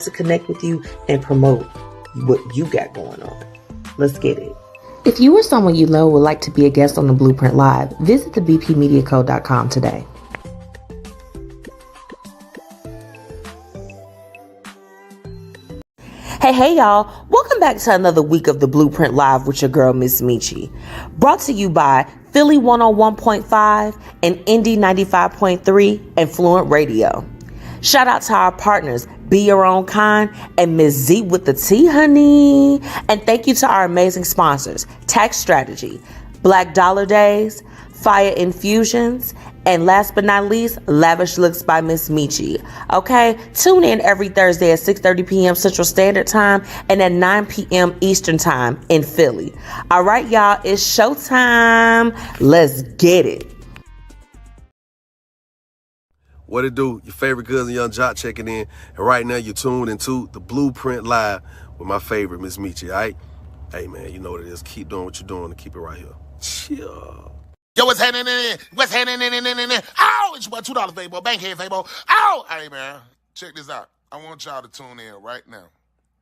to connect with you and promote what you got going on. Let's get it. If you or someone you know would like to be a guest on the Blueprint Live, visit the bpmediacode.com today. Hey y'all, welcome back to another week of the Blueprint Live with your girl MzMetchi. Brought to you by Philly 101.5 and Indy 95.3 and Fluent Radio. Shout out to our partners, Be Your Own Kind and Ms. Z with the Tea, honey. And thank you to our amazing sponsors, Tax Strategy, Black Dollar Days, Fiya Infusions, and last but not least, Lavish Looks by MzMetchi. Okay, tune in every Thursday at 6:30 p.m. Central Standard Time and at 9 p.m. Eastern Time in Philly. All right, y'all, it's showtime. Let's get it. What it do? Your favorite cousin Young Jock checking in. And right now you're tuned into the Blueprint Live with my favorite MzMetchi, all right? Hey, man, you know what it is. Keep doing what you're doing and keep it right here. Chill. Yo, what's happening in? What's happening in? Oh, it's your boy $2 Fabo, Bankhead Fabo. Oh, hey, man, check this out. I want y'all to tune in right now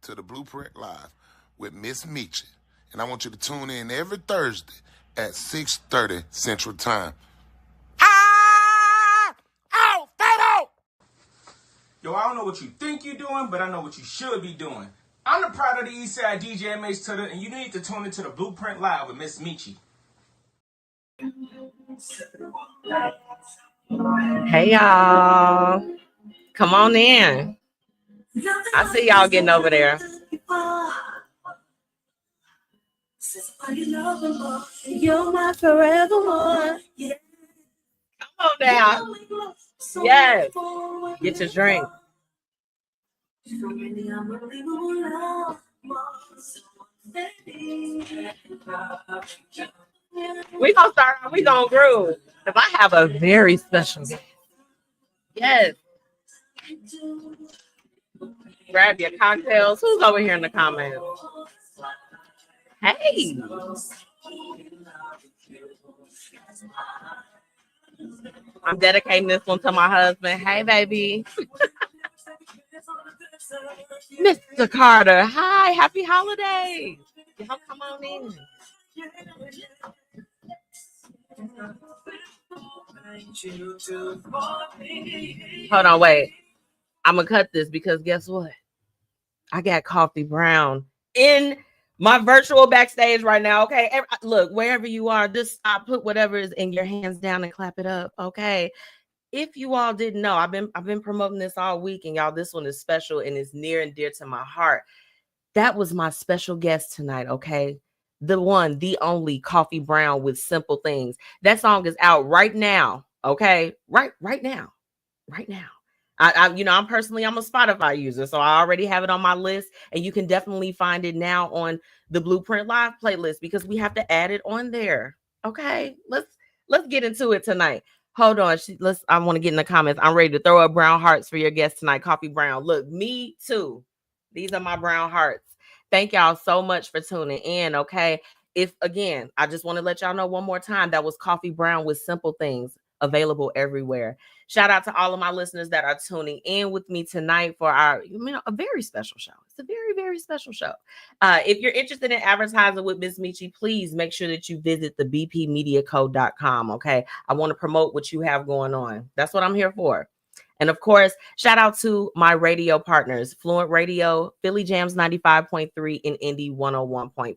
to the Blueprint Live with MzMetchi. And I want you to tune in every Thursday at 6:30 Central Time. Yo, I don't know what you think you're doing, but I know what you should be doing. I'm the pride of the Eastside DJ MH Tutter, and you need to tune into the Blueprint Live with MzMetchi. Hey y'all, come on in. I see y'all getting over there. You're my forever one. Come on now. Yes. Get your drink. We gonna start. We gonna groove. If I have a very special guest. Yes. Grab your cocktails. Who's over here in the comments? Hey. I'm dedicating this one to my husband. Hey, baby. Mr. Carter. Hi. Happy holidays. Y'all come on in. Hold on, wait. I'm gonna cut this because guess what? I got Koffee Brown in my virtual backstage right now. Okay, look, wherever you are, just put whatever is in your hands down and clap it up. Okay. If you all didn't know, I've been promoting this all week, and y'all, this one is special and is near and dear to my heart. That was my special guest tonight. Okay. The one, the only Koffee Brown with Simple Things. That song is out right now. Okay. Right now. I'm a Spotify user, so I already have it on my list, and you can definitely find it now on the Blueprint Live playlist because we have to add it on there. Okay. Let's get into it tonight. Hold on. I want to get in the comments. I'm ready to throw up brown hearts for your guest tonight, Koffee Brown. Look, me too. These are my brown hearts. Thank y'all so much for tuning in. Okay. I just want to let y'all know one more time, that was Koffee Brown with Simple Things, available everywhere. Shout out to all of my listeners that are tuning in with me tonight for a very special show. It's a very, very special show. If you're interested in advertising with MzMetchi, please make sure that you visit the bpmediacode.com. Okay. I want to promote what you have going on. That's what I'm here for. And of course, shout out to my radio partners, Fluent Radio, Philly Jams 95.3 and Indy 101.5.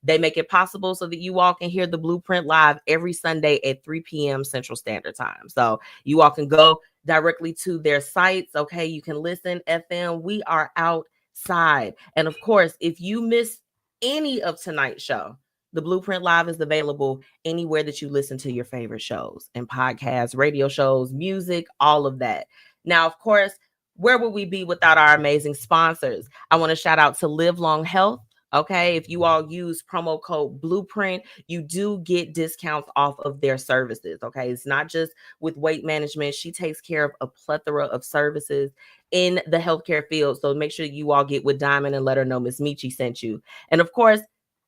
They make it possible so that you all can hear the Blueprint Live every Sunday at 3 p.m. Central Standard Time. So you all can go directly to their sites. Okay, you can listen FM. We are outside. And of course, if you miss any of tonight's show, the Blueprint Live is available anywhere that you listen to your favorite shows and podcasts, radio shows, music, all of that. Now, of course, where would we be without our amazing sponsors? I want to shout out to Live Long Health. Okay, if you all use promo code Blueprint, you do get discounts off of their services. Okay, it's not just with weight management. She takes care of a plethora of services in the healthcare field. So make sure you all get with Diamond and let her know MzMetchi sent you. And of course,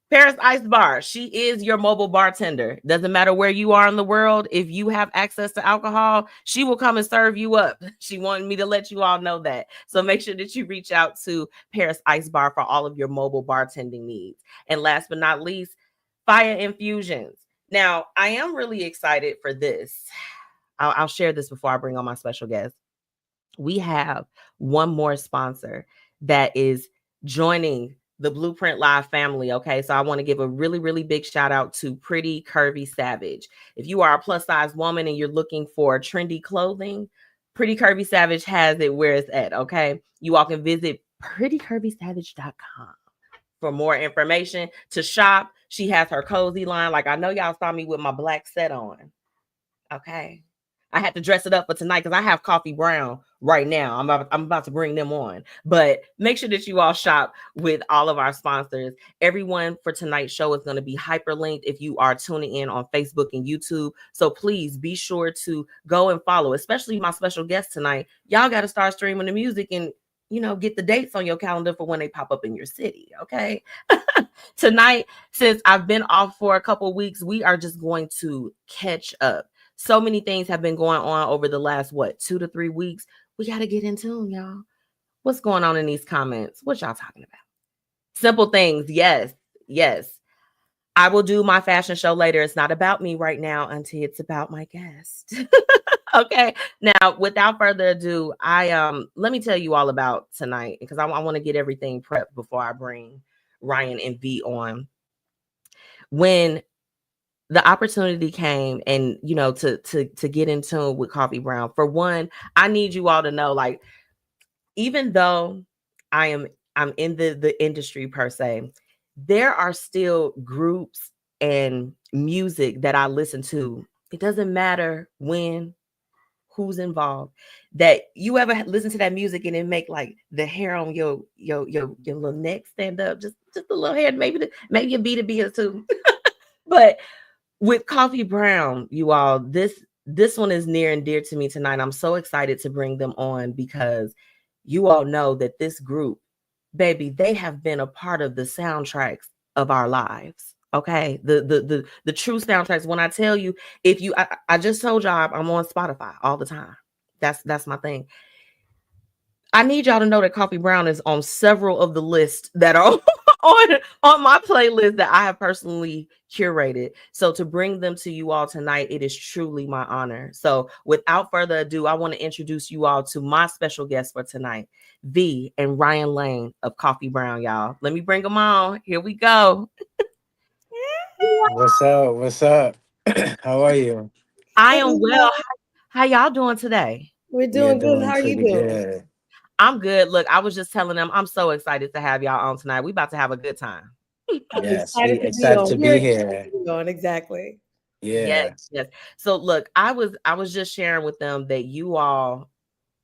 Paris Ice Bar. She is your mobile bartender. Doesn't matter where you are in the world. If you have access to alcohol, she will come and serve you up. She wanted me to let you all know that. So make sure that you reach out to Paris Ice Bar for all of your mobile bartending needs. And last but not least, Fiya Infusions. Now, I am really excited for this. I'll share this before I bring on my special guest. We have one more sponsor that is joining the Blueprint Live family. Okay. So I want to give a really, really big shout out to Pretty Curvy Savage. If you are a plus size woman and you're looking for trendy clothing, Pretty Curvy Savage has it where it's at. Okay. You all can visit prettycurvysavage.com for more information to shop. She has her cozy line. Like I know y'all saw me with my black set on. Okay. I had to dress it up for tonight because I have Koffee Brown right now. I'm about to bring them on. But make sure that you all shop with all of our sponsors. Everyone for tonight's show is going to be hyperlinked if you are tuning in on Facebook and YouTube. So please be sure to go and follow, especially my special guest tonight. Y'all got to start streaming the music and, you know, get the dates on your calendar for when they pop up in your city. Okay. Tonight, since I've been off for a couple weeks, we are just going to catch up. So many things have been going on over the last, 2 to 3 weeks. We got to get in tune, y'all. What's going on in these comments? What y'all talking about? Simple things. Yes. Yes. I will do my fashion show later. It's not about me right now until it's about my guest. Okay. Now, without further ado, let me tell you all about tonight because I want to get everything prepped before I bring Ryan and V on. When the opportunity came and, you know, to get in tune with Koffee Brown, for one, I need you all to know, like, even though I'm in the industry per se, there are still groups and music that I listen to. It doesn't matter when, who's involved, that you ever listen to that music and it make like the hair on your little neck stand up, just a little hair, maybe a beat or two. But with Koffee Brown, you all, this one is near and dear to me tonight. I'm so excited to bring them on because you all know that this group, baby, they have been a part of the soundtracks of our lives. Okay, the true soundtracks. When I tell you, I just told y'all I'm on Spotify all the time. That's my thing. I need y'all to know that Koffee Brown is on several of the lists that are on my playlist that I have personally curated. So to bring them to you all tonight, it is truly my honor. So without further ado, I want to introduce you all to my special guests for tonight, V and Ryan Lane of Koffee Brown, y'all. Let me bring them on. Here we go. What's up? What's up? How are you? I am well. How y'all doing today? We're We are doing good. doing How are you pretty doing? good. I'm good. Look, I was just telling them I'm so excited to have y'all on tonight. We about to have a good time. I'm Yes, we excited to be excited on. to We're be excited here. to be on. Exactly. Yeah. Yes. So look, I was just sharing with them that you all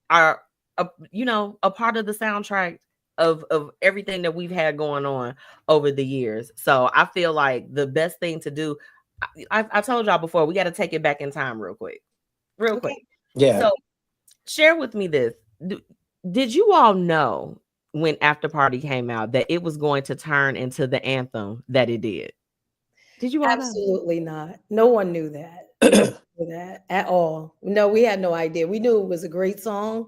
are a part of the soundtrack of everything that we've had going on over the years. So I feel like the best thing to do, I told y'all before, we got to take it back in time real quick. Okay. Yeah. So share with me this. Did you all know when After Party came out that it was going to turn into the anthem that it did? Did you all know? Absolutely not. No one knew that. No one knew that at all. No, we had no idea. We knew it was a great song,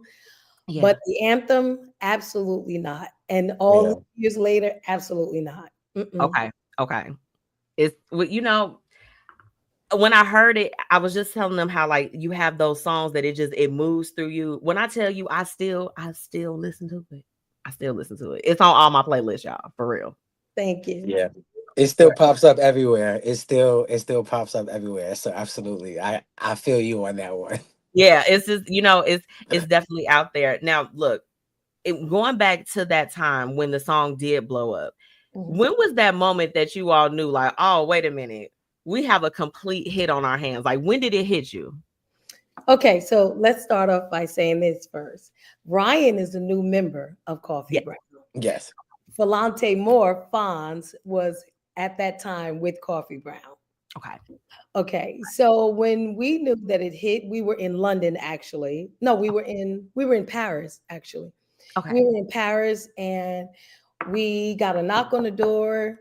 Yeah. but the anthem, absolutely not. And all Yeah. these years later, absolutely not. Mm-mm. Okay. It's when I heard it, I was just telling them how like you have those songs that it moves through you. When I tell you, I still listen to it. I still listen to it. It's on all my playlists, y'all, for real. Thank you. Yeah. It still pops up everywhere. It still pops up everywhere. So absolutely. I feel you on that one. Yeah, it's just it's definitely out there. Now, look, going back to that time when the song did blow up. Mhm. When was that moment that you all knew, like, oh, wait a minute, we have a complete hit on our hands? Like, when did it hit you? Okay, so let's start off by saying this first. Ryan is a new member of Koffee Yeah. Brown. Yes. Falante Moore, Fonz, was at that time with Koffee Brown. Okay. Okay, so when we knew that it hit, we were in London actually. No, we were in Paris actually. Okay. We were in Paris and we got a knock on the door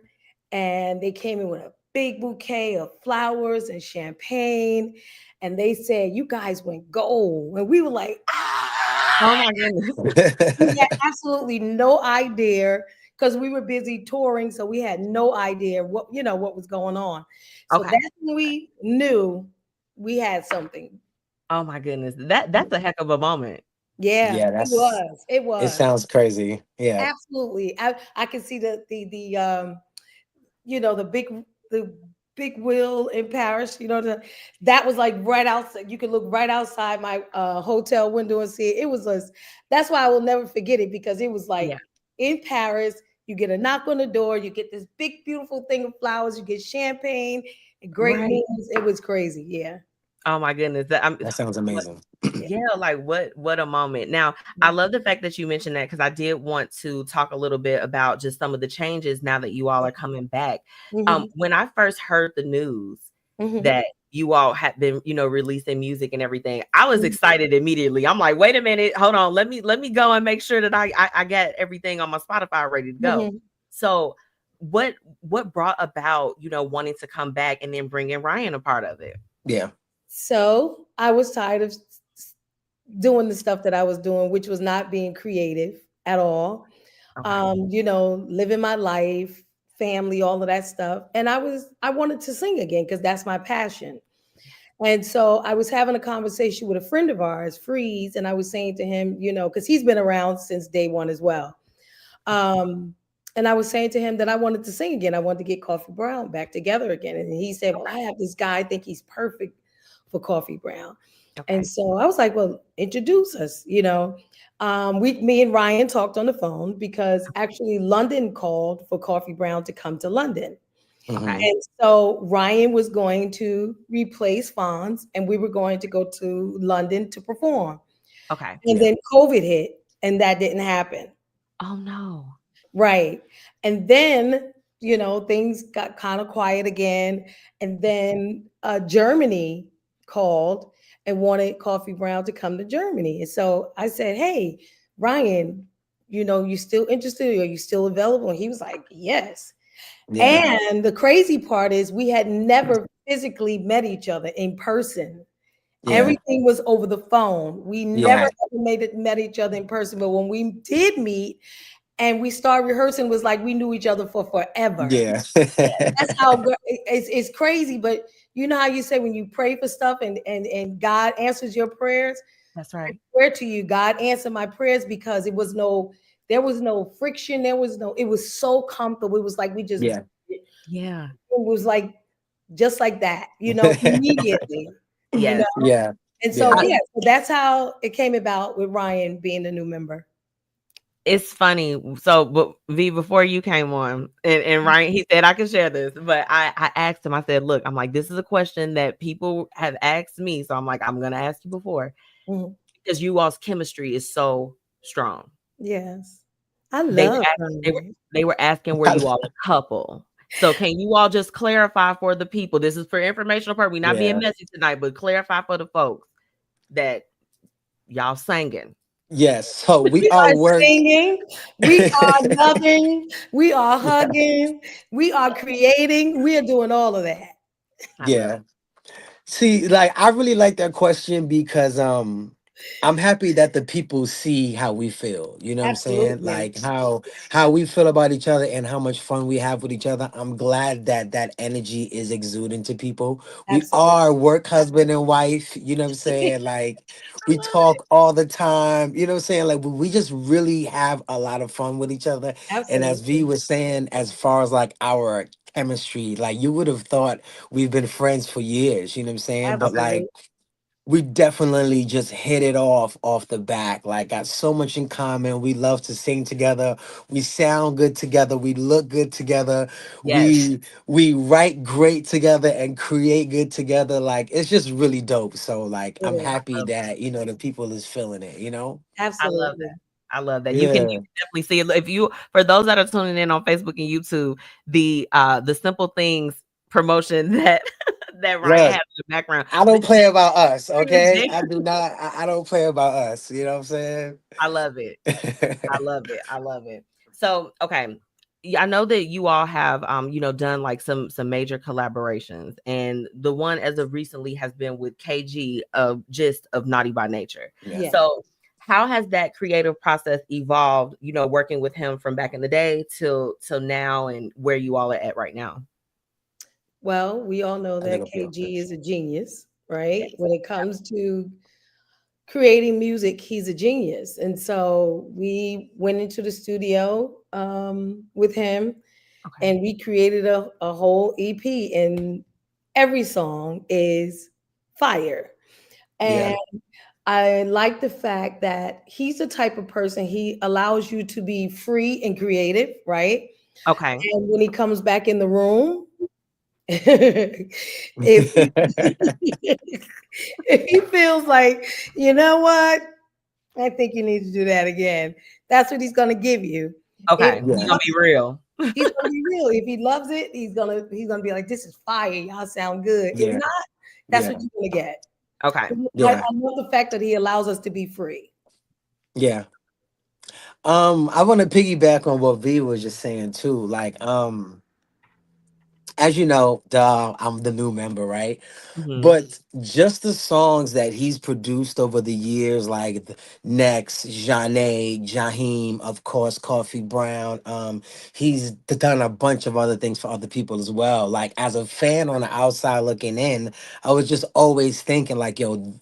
and they came in with a big bouquet of flowers and champagne, and they said, "You guys went gold," and we were like, "Ah!" Oh my goodness. We had absolutely no idea because we were busy touring, so we had no idea what was going on. So Okay. that's when we knew we had something. Oh my goodness. That's a heck of a moment. Yeah, Yeah, it that's was. It it was sounds crazy. Yeah. absolutely. I can see the big wheel in Paris. That was like right outside. You could look right outside my hotel window and see it. It was us. That's why I will never forget it, because it was like Yeah. in Paris. You get a knock on the door. You get this big, beautiful thing of flowers. You get champagne and great Right. news. It was crazy. Yeah. Oh my goodness. That sounds amazing. Yeah. Yeah, like what a moment. Now, I love the fact that you mentioned that, because I did want to talk a little bit about just some of the changes now that you all are coming back. Mhm. When I first heard the news Mhm. that you all had been, releasing music and everything, I was Mhm. excited immediately. I'm like, wait a minute, hold on, let me go and make sure that I got everything on my Spotify ready to go. Mhm. So what brought about, wanting to come back and then bringing Ryan a part of it? Yeah. So I was tired of doing the stuff that I was doing, which was not being creative at all. Okay. Living my life, family, all of that stuff. And I wanted to sing again because that's my passion. And so I was having a conversation with a friend of ours, Freeze, and I was saying to him, because he's been around since day one as well. Um, and I was saying to him that I wanted to sing again. I wanted to get Coffee Brown back together again. And he said, "Well, I have this guy. I think he's perfect for Coffee Brown." And Okay. so I was like, "Well, introduce us." Me and Ryan talked on the phone because actually London called for Coffee Brown to come to London. Okay. Hmm. And so Ryan was going to replace Fonz, and we were going to go to London to perform. Okay. And Yeah. then COVID hit, and that didn't happen. Oh no. Right. And then, things got kind of quiet again. And then Germany called and wanted Coffee Brown to come to Germany. And so I said, "Hey, Ryan, you still interested? Are you still available?" And he was like, "Yes." Yeah. And the crazy part is we had never physically met each other in person. Yeah. Everything was over the phone. We never Yeah. ever met each other in person. But when we did meet, and we started rehearsing, was like we knew each other for forever. Yeah. That's how it's crazy. But you know how you say when you pray for stuff and God answers your prayers. That's I right. swear to you, God answered my prayers because there was no friction. It was so comfortable. It was like we just, Yeah. it Yeah. was like just like that, immediately, you know. Yes. Yeah. And so Yeah. yeah, so that's how it came about with Ryan being the new member. It's funny. So, but V, before you came on, and Ryan, he said I can share this, but I asked him. I said, "Look, I'm like, this is a question that people have asked me, so I'm like, I'm gonna ask you before, Mhm. because you all's chemistry is so strong." Yes. I They were love they were Ryan. they were asking, were you all a couple? So, can you all just clarify for the people? This is for informational purpose. We're not being Yeah. messy tonight, but clarify for the folks that y'all singing. Yes. So we We all are work. singing, we are loving, we are hugging, we are creating, we are doing all of that. I love Yeah. See, like I really like that question because I'm happy that the people see how we feel. You know what I'm saying? Absolutely. Like how we feel about each other and how much fun we have with each other. I'm glad that that energy is exuding to people. We Absolutely. are work husband and wife, you know what I'm saying? Like we talk all the time, you know what I'm saying? Like we just really have a lot of fun with each other. And as V Absolutely. was saying, as far as like our chemistry, like you would have thought we've been friends for years, you know what I'm saying? But Okay. Absolutely. like we definitely just hit it off the back. Like got so much in common. We love to sing together. We sound good together. We look good together. Yes. We write great together and create good together. Like it's just really dope. So like It I'm is. happy that the people is feeling it, you know? I love Absolutely. that. I love that. You Yeah. can definitely see it. If you, for those that are tuning in on Facebook and YouTube, the simple things promotion that that Ryan Look, has in the background. I don't play about us, okay? They- I do not I don't play about us. You know what I'm saying? I love it. I love it. I love it. So, okay. I know that you all have done like some major collaborations, and the one as of recently has been with KG of Gist of Naughty by Nature. Yeah. Yeah. So how has that creative process evolved, working with him from back in the day till now, and where you all are at right now? Well, we all know I think that I'll be KG okay. is a genius, right? Yes. When it comes to creating music, he's a genius. And so we went into the studio with him Okay. and we created a whole EP, and every song is fire. Yeah. And I like the fact that he's the type of person, he allows you to be free and creative, right? Okay. And when he comes back in the room, if if he feels like, you know what, I think you need to do that again, that's what he's going to give you. If Okay. he You're Yeah. gonna loves be it, real. he's going to be real. If he loves it, he's gonna be like, this is fire, y'all sound good. If Yeah. not, that's what Yeah. you're going to get. Okay. I Yeah. love the fact that he allows us to be free. Yeah. I want to piggyback on what V was just saying too. Like, as you know, I'm the new member, right? Hmm. But just the songs that he's produced over the years, like Next, Janae, Jaheim, of course, Coffee Brown. He's done a bunch of other things for other people as well. Like as a fan on the outside looking in, I was just always thinking, like, yo,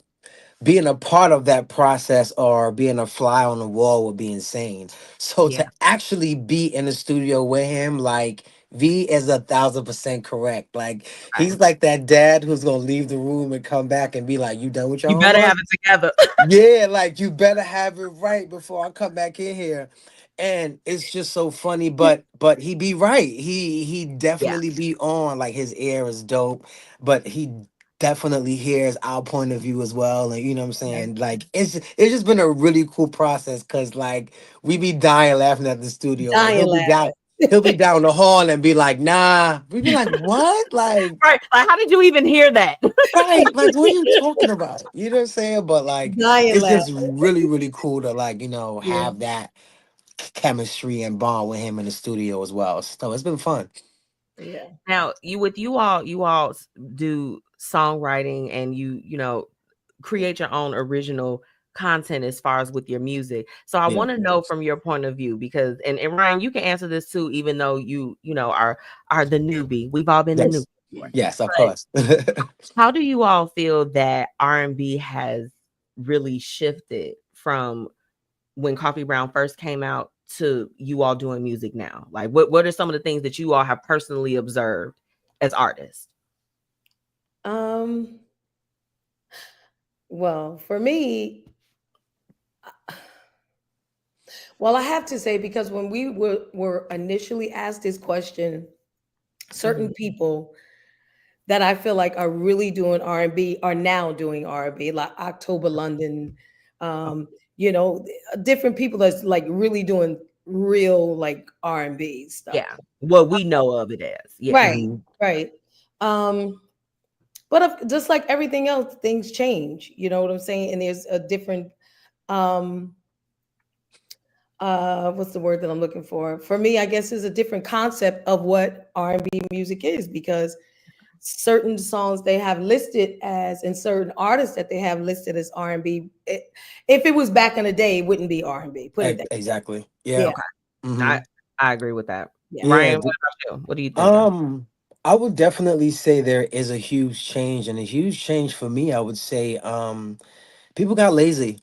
being a part of that process or being a fly on the wall would be insane. So Yeah. to actually be in the studio with him, like V is 1,000% correct. Like Okay. he's like that dad who's gonna leave the room and come back and be like, "You done with your You better homework? have it together. Yeah, like you better have it right before I come back in here." And it's just so funny, but he be right. He Yeah. definitely be on. Like his ear is dope, but he definitely hears our point of view as well. And you know what I'm Yes. saying? Like it's just been a really cool process because like we be dying laughing at the studio. Like Dying laughing. he'll be down the hall and be like, nah. We be like, what? Like, Right. Like, how did you even hear that? right, like what are you talking about? You know what I'm saying? But like Dying it's just laughing. really, really cool to like, Yeah. have that chemistry and bond with him in the studio as well. So it's been fun. Yeah. Now, you all do songwriting, and create your own original content as far as with your music. So I Yeah. want to know from your point of view, because and Ryan, you can answer this too, even though are the newbie. We've all been the newbie Yes. before. Yes, of But course. how do you all feel that R&B has really shifted from when Coffee Brown first came out to you all doing music now? Like what are some of the things that you all have personally observed as artists? Um, well, for me, well, I have to say, because when we were initially asked this question, certain Mhm. people that I feel like are really doing R&B are now doing R&B, like October London, Oh, um, you know, different people that's like really doing real like R&B stuff. yeah. What we know of it as. Yeah. Right, Mhm. right. Um, but just like everything else, things change. You know what I'm saying? And there's a different um what's the word that I'm looking for? For me, I guess is a different concept of what R&B music is, because certain songs they have listed as, and certain artists that they have listed as R&B, if it was back in the day, it wouldn't be R&B. Put it that Exactly. way. Yeah. Yeah, Okay. Hmm. I agree with that. yeah. Yeah. Ryan, what about you? What are you thinking? I would definitely say there is a huge change, and a huge change for me, I would say, people got lazy.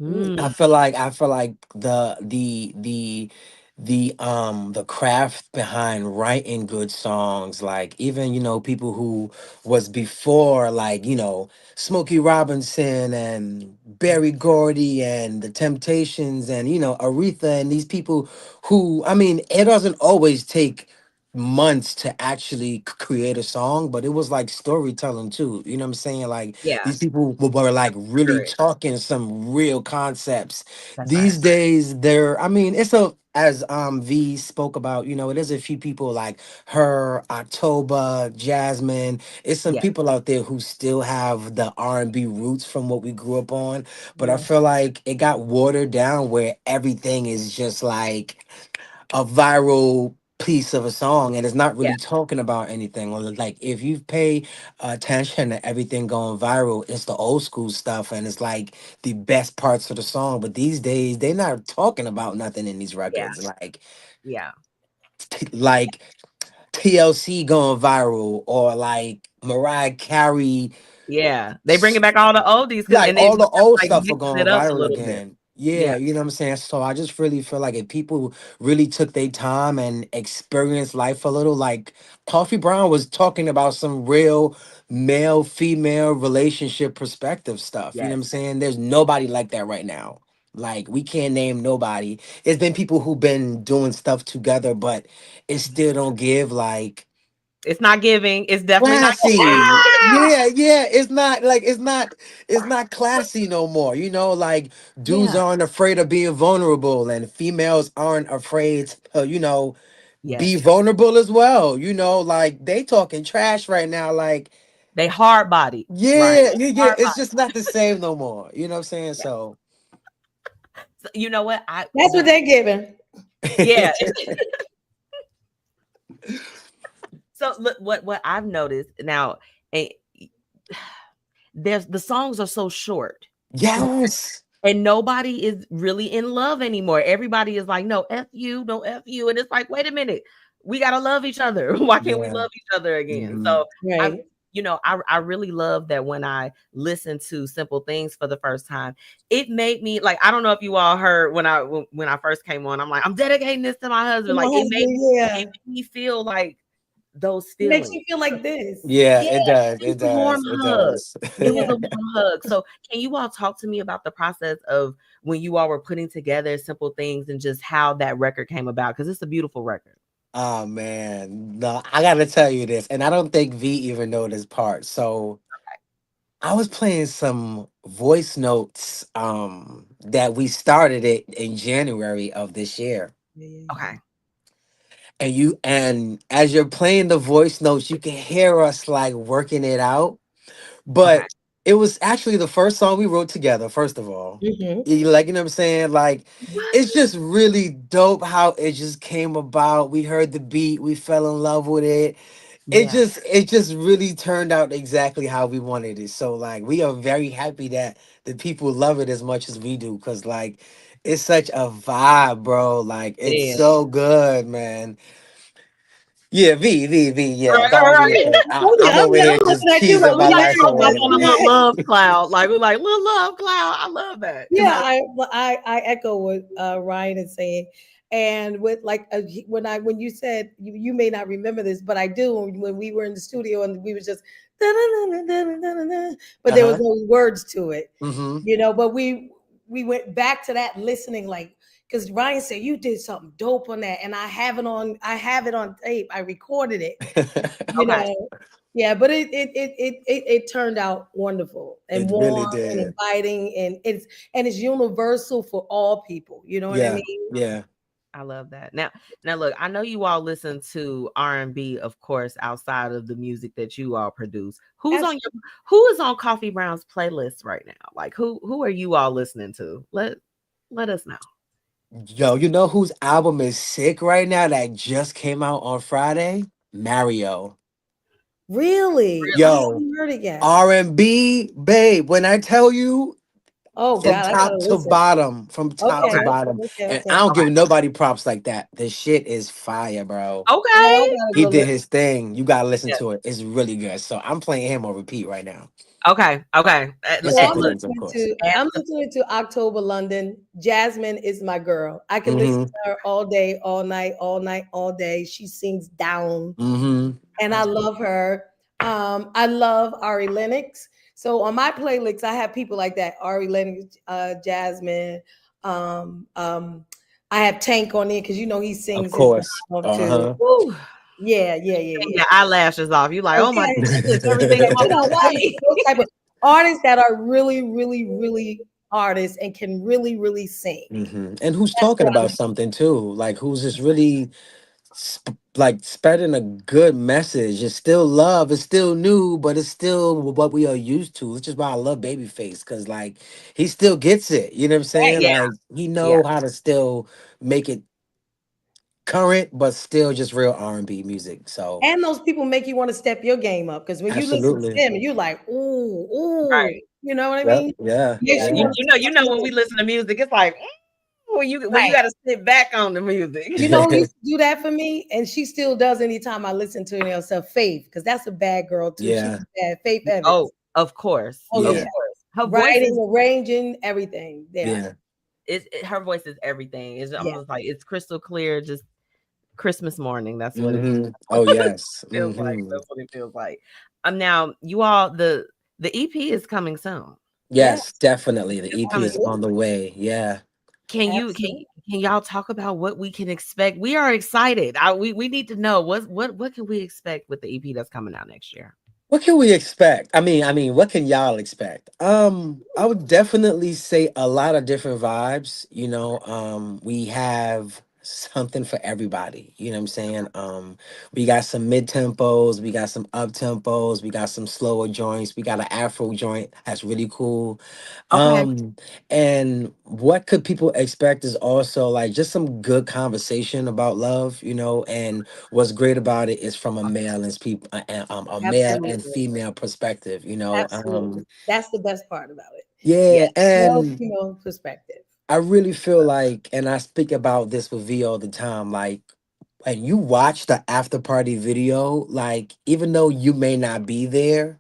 Mm, Mm, I feel like the craft behind writing good songs, like even people who was before, like Smokey Robinson and Barry Gordy and the Temptations and Aretha, and these people who, I mean, it doesn't always take months to actually create a song, but it was like storytelling too. You know what I'm saying? Like yeah, these people were like really correct. talking some real concepts. That's right. These days, I mean, it's a as V spoke about, it is a few people like her, October, Jasmine. It's some Yeah. people out there who still have the R&B roots from what we grew up on, but I yeah. feel like it got watered down where everything is just like a viral piece of a song and it's not Yeah, really talking about anything. Or like if you pay attention to everything going viral, it's the old school stuff and it's like the best parts of the song. But these days they're not talking about nothing in these yeah, records. yeah, Like TLC going viral or like Mariah Carey, yeah. They bringing back all the oldies because like and they all the old like stuff are mixing going it up a viral little bit. again. Yeah, Yeah, you know what I'm saying? So I just really feel like if people really took their time and experienced life a little, like Coffee Brown was talking about some real male female relationship perspective stuff. You know what I'm yes. saying? There's nobody like that right now. Like we can't name nobody. It's been people who've been doing stuff together, but it still don't give like It's not giving. It's definitely not. classy. Ah! Yeah, yeah. It's not classy no more. You know, like dudes Yeah. aren't afraid of being vulnerable and females aren't afraid to, be Yes, vulnerable as well. You know, like they talking trash right now. Like, they hard bodied, right? yeah, yeah, yeah. Hard It's body. just not the same no more. You know what I'm saying? So So, you know what? That's what they're giving. Yeah. So look, what I've noticed now, eh, there's the songs are so short. yes. And nobody is really in love anymore. Everybody is like, no, F you, no F you. And it's like, wait a minute, we gotta love each other. Why can't we Yeah. love each other again? Hmm. So I Right. I really love that when I listened to Simple Things for the first time, it made me like, I don't know if you all heard when I first came on, I'm like, I'm dedicating this to my husband. My Like husband, it yeah. made me feel like those It makes feelings. you feel like this. Yeah, Yeah, it does. it was It a warm does. It hug. does. It was Yeah. a warm hug. So, can you all talk to me about the process of when you all were putting together Simple Things and just how that record came about? Because it's a beautiful record. Oh man, no, I gotta tell you this, and I don't think V even know this part. So I was playing some voice notes that we started it in January of this year. Yeah, yeah, yeah. Okay. And as you're playing the voice notes, you can hear us like working it out. Okay. But it was actually the first song we wrote together, first of all. Mhm. You know what I'm saying? Like What? it's just really dope how it just came about. We heard the beat, we fell in love with it. it Yeah. just it just really turned out exactly how we wanted it. So like we are very happy that the people love it as much as we do, because like it's such a vibe, bro. Like It it's is. so good, man. Yeah, V, yeah, Right, go right, on mute, right. 'cause I'm over I'm here just looking at you cheesing like my We like life talking away, like on a man. little what? love cloud. Like we're like little love cloud. I love that because Yeah, I echo what Ryan is saying, and with like when you said you may not remember this, but I do when we were in the studio and we was just "Da-na-na-na-na-na-na-na," but there was Uh-huh. no words to it, Mm-hmm. But we went back to that listening like because Ryan said you did something dope on that, and I have it on tape. I recorded it, you okay. know. Yeah, but it turned out wonderful and It really warm and did. inviting, and it's universal for all people. You know what I Yeah, mean? yeah. I love that. Now look, I know you all listen to R&B, of course, outside of the music that you all produce. Absolutely. Who is on Coffee Brown's playlist right now? Like who are you all listening to? Let us know. Yo, you know whose album is sick right now that just came out on Friday? Mario. Really, I Really? Yo, haven't heard it yet. R&B, babe. When I tell you Oh from God, I gotta top to listen. bottom, from top Okay, to Okay. okay, bottom, okay, and okay. I don't Okay. give nobody props like that. The shit is fire, bro. Oh, I Okay. gotta He go did listen. his thing. You gotta listen Yeah. to it. It's really good. So I'm playing him on repeat right now. Okay. Okay. And So some I'm Look, things, of listening course. to add I'm some- listening to October London. Jasmine is my girl. I can listen Mm-hmm. to her all day, all night, all night, all day. She sings down, Mm-hmm. and I love her. I love Ari Lennox. So on my playlist, I have people like that: Ari Lennox, Jasmine. Um, um, I have Tank on there because he Of sings his course. song too. Uh-huh. Woo, Yeah, yeah, yeah, take yeah. your eyelashes off. You like, oh my Okay. goodness, everything Yeah, I'm about to say. those type of artists that are really, really, really artists and can really, really sing. Hmm. And who's That's talking what I about something too? Like who's just really like spreading a good message. It's still love. It's still new, but it's still what we are used to. Which is why I love Babyface, because like he still gets it. You know what I'm saying? Yeah. Like he Yeah. know how to still make it current, but still just real R&B music. So And those people make you want to step your game up because when you listen to absolutely. them, you're like, ooh, ooh, Right. you know what I Yep. mean? Yeah. Yeah, Makes you Yeah. want to you step know your when we game. listen to music, it's like when you Right. got to sit back on the music. You know who used to do that for me? And she still does anytime I listen to herself, Faith, because that's a bad girl too. She's Yeah. bad. Faith Evans. Oh, of course, Oh of yeah. Yeah. course. Her voice is Writing, arranging, everything. Yeah. Yeah. her voice is everything. It's Yeah. almost like it's crystal clear, just Christmas morning. That's what it Oh yes. feels like. Hmm. That's what it feels like. Now you all the EP is coming soon. Yes, Yes. definitely. The It's EP coming is soon. on the way. Yeah. Can you Absolutely. can y'all talk about what we can expect? We are excited. We need to know what can we expect with the EP that's coming out next year. What can we expect? I mean, what can y'all expect? I would definitely say a lot of different vibes. We have something for everybody. You know what I'm saying? We got some mid tempos, we got some up tempos, we got some slower joints, we got an Afro joint that's really cool. Okay. Um, and what could people expect is also like just some good conversation about love, and what's great about it is from a male and a male and Absolutely. female perspective. Absolutely. That's the best part about it. Yeah. Yeah, Male, and female perspective. I really feel like, and I speak about this with V all the time, like when you watch the after party video, like even though you may not be there,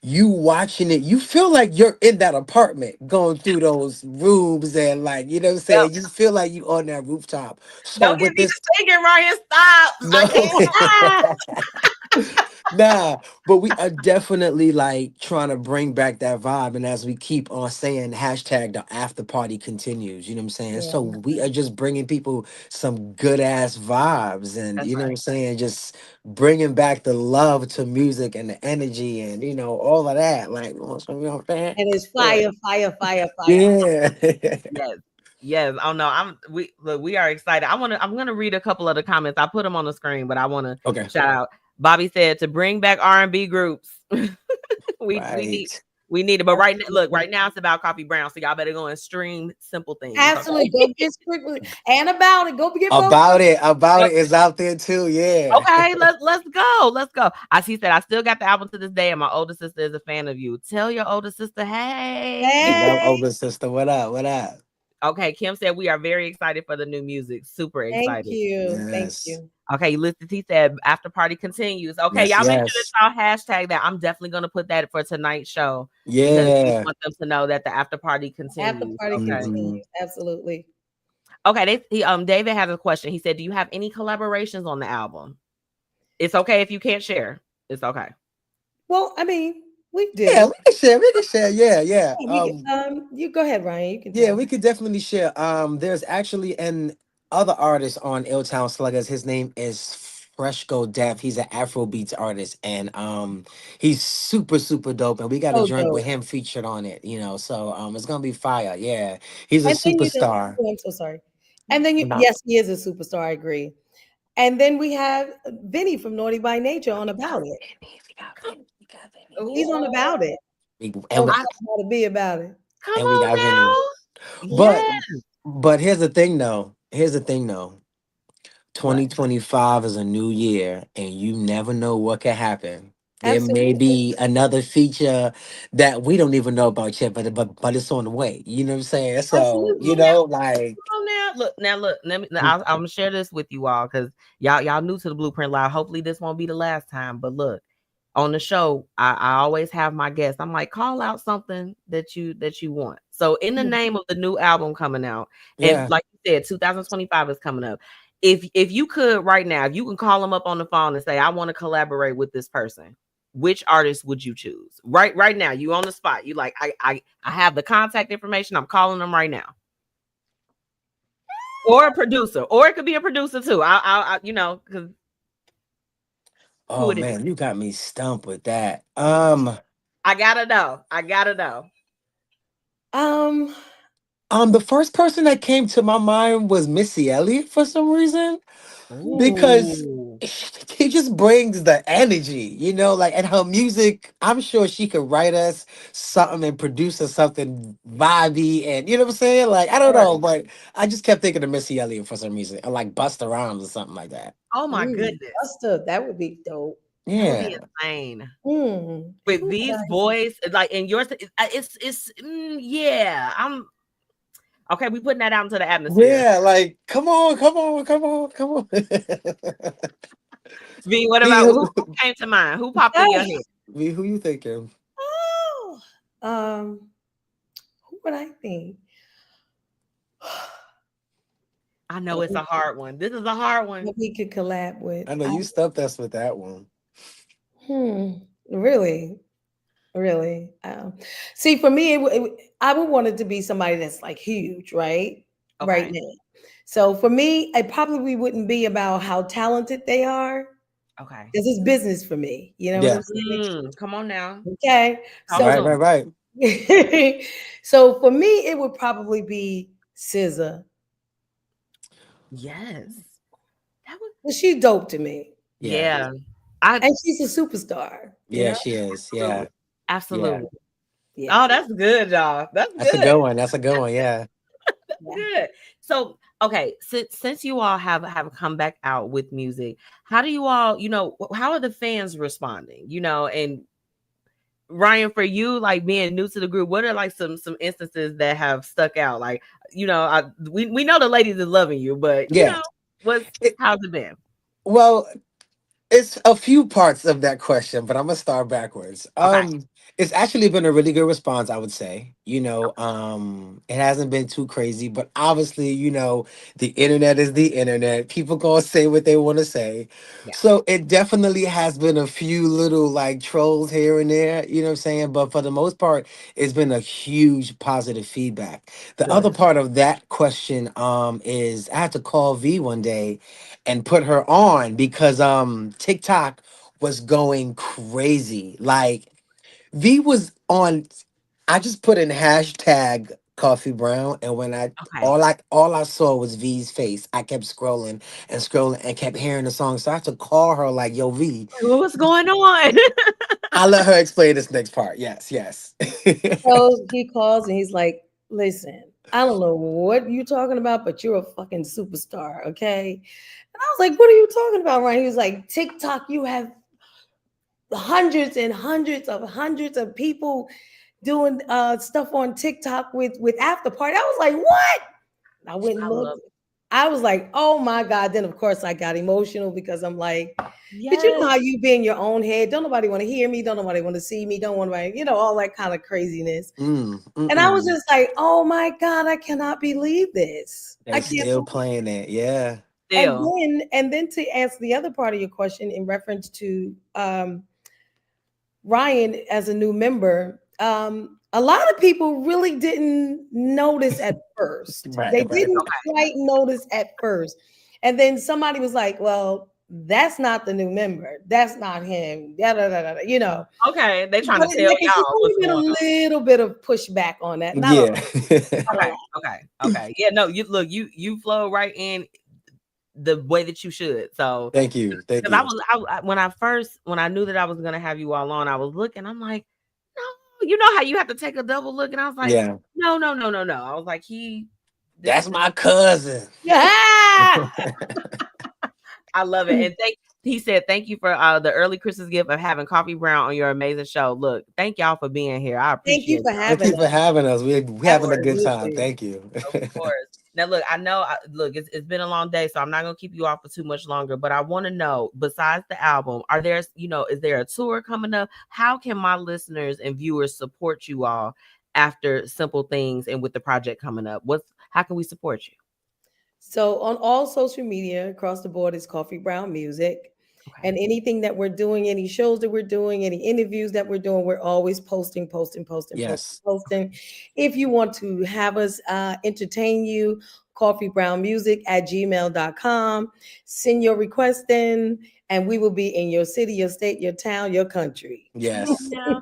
you watching it, you feel like you're in that apartment going through those rooms and like, you know what I'm Yep. saying? You feel like you on that rooftop. So Don't get with me this, to singing, Ryan. Stop. I no. can't. Nah, but we are definitely like trying to bring back that vibe. And as we keep on saying, hashtag the after party continues, you know what I'm saying? So Yeah. we are just bringing people some good ass vibes and, That's you know what right. I'm saying? Just bringing back the love to music and the energy and, all of that. Like, you know what I'm saying? And it's Yeah. fire, fire, fire, fire. Yeah. Yes. Yes. Oh no, we are excited. I'm gonna read a couple of the comments. I put them on the screen, but I want to Okay. shout out. Bobby said to bring back R&B groups. We need Right. it. But right now it's about Coffee Brown. So y'all better go and stream Simple Things. Absolutely. Okay. Go get strictly and about it. Go get both. About Yep. it is out there too. Yeah. Okay, let's go. Let's go. As he said, I still got the album to this day, and my older sister is a fan of you. Tell your older sister, hey. What up, Hey, older sister? What up? What up? Okay, Kim said we are very excited for the new music. Super thank excited. you. Thank Yes. you. Okay, you listened. He said after party continues. Okay, Yes, y'all make sure yes. that y'all hashtag that. I'm definitely gonna put that for tonight's show because we Yeah. want them to know that the after party After continues. party Okay. Hmm. continues. Absolutely. Okay. David has a question. He said, "Do you have any collaborations on the album? It's okay if you can't share. It's okay." Well, I mean, we Yeah, do. we can share. We can share. Yeah, yeah. Yeah, you go ahead, Ryan. You can Yeah, tell. we could definitely share. There's actually an other artist on Illtown Sluggers. His name is Fresco Death. He's an Afro beats artist, and he's super super dope. And we got a So joint with dope. him featured on it. So it's gonna be fire. Yeah, he's a And then superstar. oh, I'm so sorry. And then No. yes, he is a superstar. I agree. And then we have Vinny from Naughty by Nature on About It. He's on Ooh, About It. And So we, I, how to be about it. come and we on got Vinny. now. But Yeah. but here's the thing though. Here's the thing though. What? 2025 is a new year, and you never know what could happen. There may Absolutely. be another feature that we don't even know about yet, but it's on the way. You know what I'm saying? So Absolutely. like Come on now. Look. I'm gonna share this with you all because y'all new to the Blueprint Live. Hopefully, this won't be the last time. But look, on the show, I always have my guests. I'm like, call out something that you want. So, in the name of the new album coming out, and yeah. like you said, 2025 is coming up. If you could right now, if you can call them up on the phone and say, I want to collaborate with this person, which artist would you choose? Right now, you on the spot. You like, I have the contact information. I'm calling them right now. Or a producer, or it could be a producer too. Because who Oh would it be? man, you got me stumped with that. I gotta know. I gotta know. Um, The first person that came to my mind was Missy Elliott for some reason. hmm, Because She just brings the energy, you know, like, and her music, I'm sure she could write us something and produce us something vibey, and you know what I'm saying? Like, I don't know, but I just kept thinking of Missy Elliott for some reason, or like Busta Rhymes or something like that. Oh my goodness. Buster, that would be dope. That would be Yeah. insane. With Who would these I boys, like in yours, yeah. I'm okay. We putting that out into the atmosphere. Yeah, like, come on, come on, come on, come on. V, what V, about who who, came to mind? Who popped in your say? head? V, who you thinking? Oh, who would I think? I know it's a hard one. This is a hard one. That we could collab with. I know you stumped us with that one. Really, really. See, for me, I would want it to be somebody that's like huge, right? Right Okay. now. So for me, it probably wouldn't be about how talented they are, Okay. because it's business for me. You know what I'm Yeah. saying? Come on now. Okay. Talk So, Right, to 'em. right, right. so for me, it would probably be SZA. Yes. That was Well, she's dope to me, Yeah. yeah. I and she's a superstar. You Yeah, know? she is. absolutely. Yeah. Yeah. Absolutely. Yeah. Oh, that's good, y'all. That's That's a good. good one. That's a good one. Yeah. Yeah. Good. So, okay, since you all have come back out with music, how do you all, how are the fans responding? And Ryan, for you, like being new to the group, what are like some instances that have stuck out? Like, we know the ladies is loving you, but Yeah. It, how's it been? well, it's a few parts of that question, but I'm gonna start backwards. Okay. It's actually been a really good response, I would say. It hasn't been too crazy, but obviously, the internet is the internet. People gonna say what they want to say. Yeah. So it definitely has been a few little like trolls here and there, you know what I'm saying? But for the most part, it's been a huge positive feedback. The other Good. part of that question is I had to call V one day and put her on because TikTok was going crazy. Like V was on, I just put in hashtag Coffee Brown, and when Okay. all I saw was V's face. I kept scrolling and scrolling and kept hearing the song. So I had to call her like, yo, V. What's going on? I'll let her explain this next part. Yes, yes. So he calls and he's like, listen, I don't know what you're talking about, but you're a fucking superstar, okay? And I was like, what are you talking about, Ryan? He was like, TikTok, you have hundreds and hundreds of people doing stuff on TikTok with after party. I was like, what? I went and I looked. love it. I was like, oh my God. Then of course I got emotional because I'm like, but you know Yes. how you be in your own head. Don't nobody want to hear me. Don't nobody want to see me. Don't want to, all that kind of craziness. And I was Mm-mm. just like, oh my God, I cannot believe this. I They can't still believe. playing it. Yeah. Still. And then to answer the other part of your question in reference to Ryan as a new member, a lot of people really didn't notice at first. Right, They right. didn't quite notice at first. And then somebody was like, well, that's not the new member. That's not him. Da, da, da, da, Okay. They trying But to tell it's y'all only what's been a going on. little bit of pushback on that. Not a Yeah. Okay. lot. Okay. Yeah, no, you flow right in the way that you should. So Thank you. Thank because you. when I knew that I was gonna have you all on, I was looking, I'm like, no, you know how you have to take a double look, and I was like, Yeah. no. I was like, this That's my cousin. Yeah. I love it. And he said, thank you for the early Christmas gift of having Coffee Brown on your amazing show. Look, thank y'all for being here. I Thank you appreciate for it. Thank having you for us. having us. We're having a good time. Absolutely. Thank you. Of course. Now, look, I know, it's been a long day, so I'm not going to keep you off for too much longer, but I want to know, besides the album, is there a tour coming up? How can my listeners and viewers support you all after Simple Things and with the project coming up? How can we support you? So on all social media across the board is Coffee Brown Music. Okay. And anything that we're doing, any shows that we're doing, any interviews that we're doing, we're always posting. Yes. If you want to have us entertain you, coffeebrownmusic@gmail.com. Send your request in and we will be in your city, your state, your town, your country. Yes. Yeah.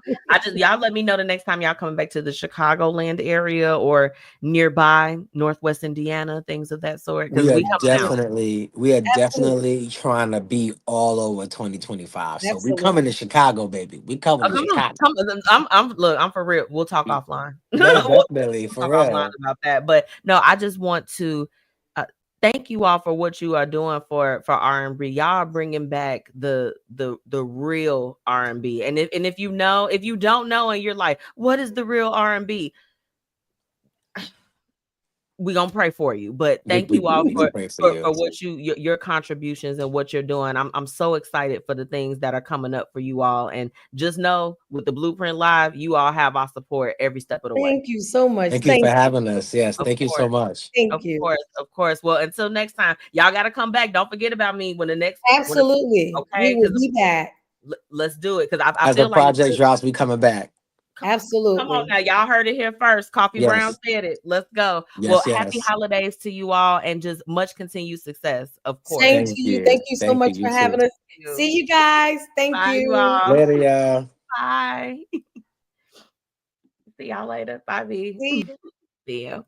Y'all let me know the next time y'all coming back to the Chicagoland area or nearby Northwest Indiana, things of that sort. Because we coming out. We are Absolutely. definitely trying to be all over 2025. So we coming Absolutely. to Chicago, baby. We coming Oh, to come on, Chicago. come on. I'm for real. We'll talk offline. No, we'll definitely, for talk offline real. about that. But no, I just want to thank you all for what you are doing for R&B. Y'all are bringing back the real R&B. And if you don't know, and you're like, what is the real R&B? We're gonna pray for you, but thank you all We for do pray for you. what your contributions and what you're doing. I'm so excited for the things that are coming up for you all, and just know with the Blueprint Live, you all have our support every step of the way. Thank you so much. Thank you for Thank you. having us. Yes, Of thank you so course, much. Thank you. of course. Well, until next time, y'all got to come back. Don't forget about me when Absolutely. We okay, will because be back. let's do it. Because I As the feel like project drops, we coming back. Come on Absolutely. now. Y'all heard it here first. Coffee Brown Yes. said it. Let's go. Well, Yes, happy yes. holidays to you all and just much continued success, of course. Same Thank to you. you. Thank you so Thank you. much You for too. having us. You. See you guys. Thank Bye, you you. all. Later, y'all. Bye. See y'all later. Bye, B. See See ya.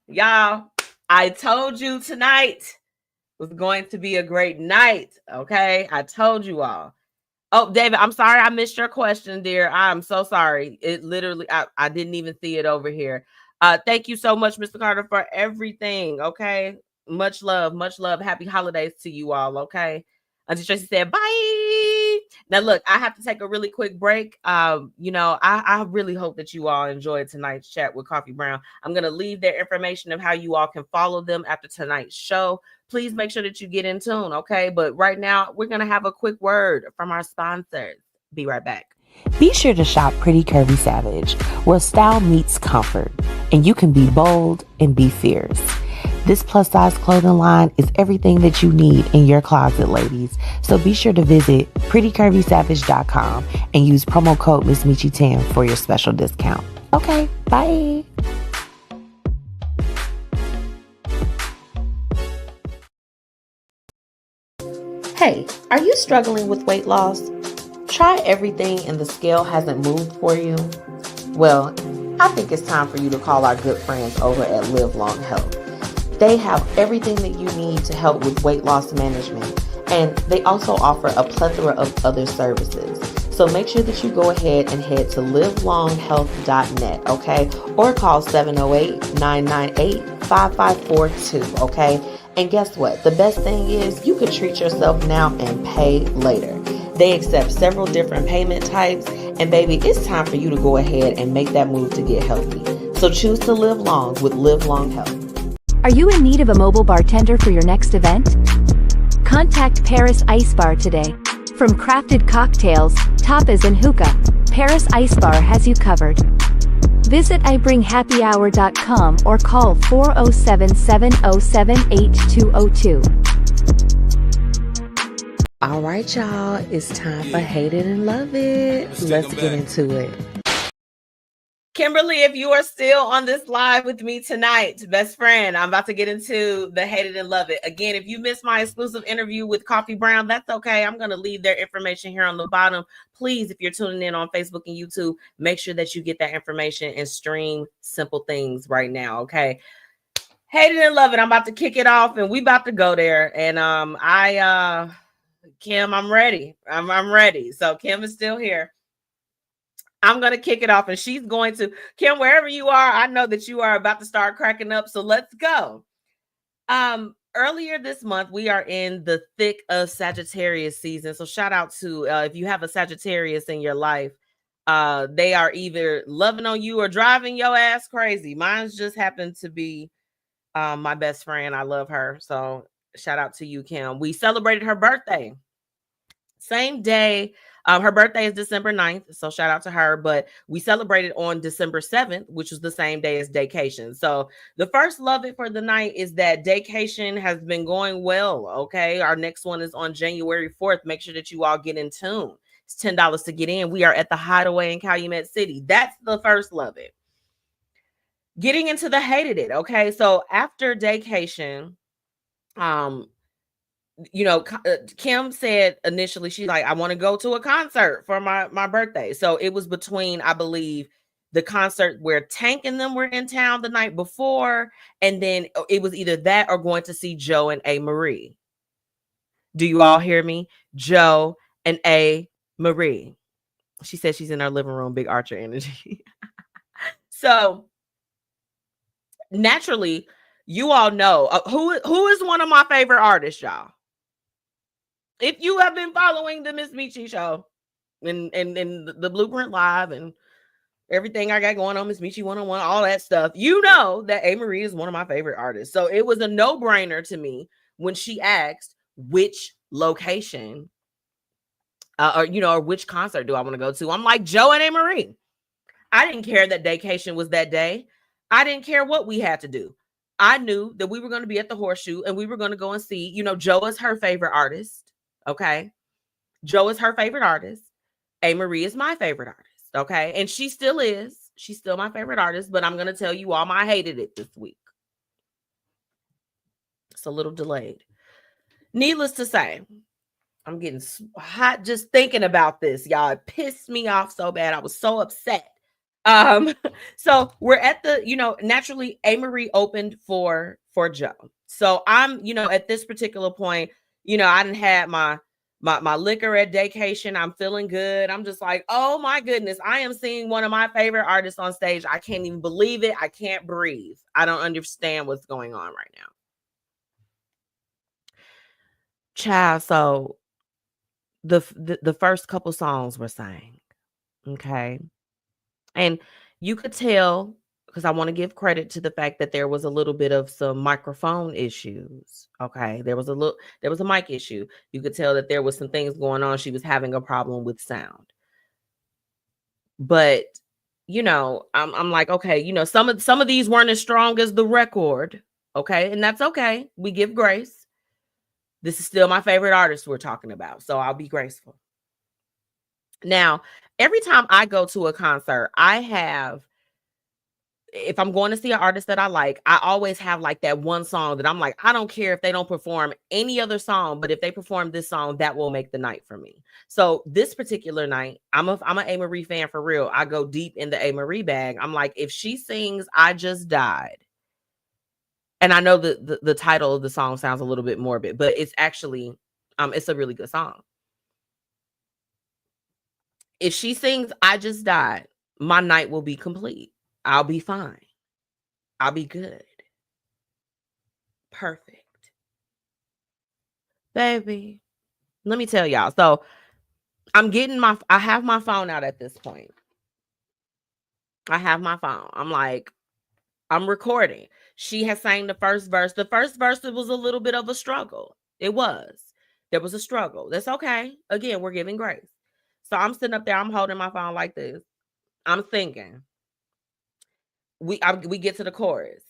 Y'all, I told you tonight was going to be a great night. Okay. I told you all. Oh, David, I'm sorry I missed your question, dear. I'm so sorry. It literally, I didn't even see it over here. Thank you so much, Mr. Carter, for everything. Okay. Much love. Much love. Happy holidays to you all. Okay. Auntie Tracy said, bye. Now, look, I have to take a really quick break. I really hope that you all enjoyed tonight's chat with Coffee Brown. I'm going to leave their information of how you all can follow them after tonight's show. Please make sure that you get in tune, okay? But right now, we're going to have a quick word from our sponsors. Be right back. Be sure to shop Pretty Curvy Savage, where style meets comfort, and you can be bold and be fierce. This plus-size clothing line is everything that you need in your closet, ladies. So be sure to visit prettycurvysavage.com and use promo code MzMetchi10 for your special discount. Okay, bye. Hey, are you struggling with weight loss? Try everything and the scale hasn't moved for you? Well, I think it's time for you to call our good friends over at Live Long Health. They have everything that you need to help with weight loss management, and they also offer a plethora of other services. So make sure that you go ahead and head to livelonghealth.net, okay? Or call 708-998-5542, okay? And guess what? The best thing is you can treat yourself now and pay later. They accept several different payment types, and baby, it's time for you to go ahead and make that move to get healthy. So choose to live long with Live Long Health. Are you in need of a mobile bartender for your next event? Contact Paris Ice Bar today. From crafted cocktails, tapas and hookah, Paris Ice Bar has you covered. Visit ibringhappyhour.com or call 407-707-8202. All right, y'all, it's time for Hate It and Love It. Let's get into it. Kimberly, if you are still on this live with me tonight, best friend, I'm about to get into the Hate It and Love It. Again, if you missed my exclusive interview with Coffee Brown, that's okay. I'm going to leave their information here on the bottom. Please, if you're tuning in on Facebook and YouTube, make sure that you get that information and stream Simple Things right now, okay? Hate It and Love It. I'm about to kick it off, and we about to go there. And Kim, I'm ready. I'm ready. So Kim is still here. I'm going to kick it off, and she's going to, Kim, wherever you are, I know that you are about to start cracking up. So let's go. Earlier this month, we are in the thick of Sagittarius season. So shout out to, if you have a Sagittarius in your life, they are either loving on you or driving your ass crazy. Mine's just happened to be my best friend. I love her. So shout out to you, Kim. We celebrated her birthday. Same day. Her birthday is December 9th, so shout out to her. But we celebrated on December 7th, which was the same day as Daycation. So the first love it for the night is that Daycation has been going well, okay? Our next one is on January 4th. Make sure that you all get in tune. It's $10 to get in. We are at the Hideaway in Calumet City. That's the first love it. Getting into the hated it, okay? So after Daycation, you know, Kim said initially, she's like, I want to go to a concert for my birthday. So it was between, I believe, the concert where Tank and them were in town the night before, and then it was either that or going to see Joe and A. Marie. Do you all hear me? Joe and A. Marie. She said she's in her living room, big Archer energy. So naturally, you all know who is one of my favorite artists, y'all. If you have been following the MzMetchi show and the Blueprint Live and everything I got going on, MzMetchi 101, all that stuff, you know that A. Marie is one of my favorite artists. So it was a no-brainer to me when she asked which location or which concert do I want to go to. I'm like, Joe and A. Marie. I didn't care that Daycation was that day. I didn't care what we had to do. I knew that we were going to be at the Horseshoe and we were going to go and see, Joe is her favorite artist. Okay. Joe is her favorite artist. A. Marie is my favorite artist. Okay. And she still is. She's still my favorite artist, but I'm going to tell you all, I hated it this week. It's a little delayed. Needless to say, I'm getting hot just thinking about this, y'all. It pissed me off so bad. I was so upset. So we're at the, naturally A. Marie opened for Joe. So I'm, at this particular point, I didn't have my liquor at Daycation. I'm feeling good. I'm just like, oh my goodness, I am seeing one of my favorite artists on stage. I can't even believe it. I can't breathe. I don't understand what's going on right now. Child, so the first couple songs were sang. Okay. And you could tell, because I want to give credit to the fact that there was a little bit of some microphone issues. Okay. There was a mic issue. You could tell that there was some things going on. She was having a problem with sound. But, I'm like, okay, some of these weren't as strong as the record. Okay. And that's okay. We give grace. This is still my favorite artist we're talking about. So I'll be graceful. Now, every time I go to a concert, if I'm going to see an artist that I like, I always have like that one song that I'm like, I don't care if they don't perform any other song, but if they perform this song, that will make the night for me. So this particular night, I'm an A. Marie fan for real. I go deep in the A. Marie bag. I'm like, if she sings I Just Died, and I know the title of the song sounds a little bit morbid, but it's actually, it's a really good song. If she sings I Just Died, my night will be complete. I'll be fine. I'll be good. Perfect. Baby, let me tell y'all. So I have my phone out at this point. I have my phone. I'm like, I'm recording. She has sang the first verse. The first verse, it was a little bit of a struggle. It was. There was a struggle. That's okay. Again, we're giving grace. So I'm sitting up there. I'm holding my phone like this. I'm thinking. We get to the chorus.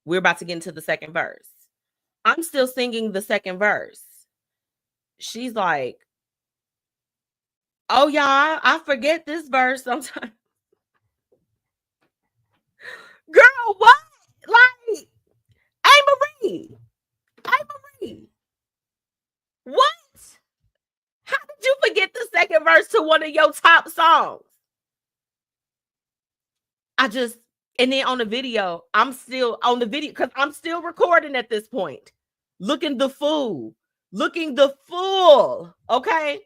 We're about to get into the second verse. I'm still singing the second verse. She's like, oh, y'all, I forget this verse sometimes. Girl, what? Like, A. Marie. What? How did you forget the second verse to one of your top songs? And then on the video, I'm still on the video because I'm still recording at this point. Looking the fool. Okay.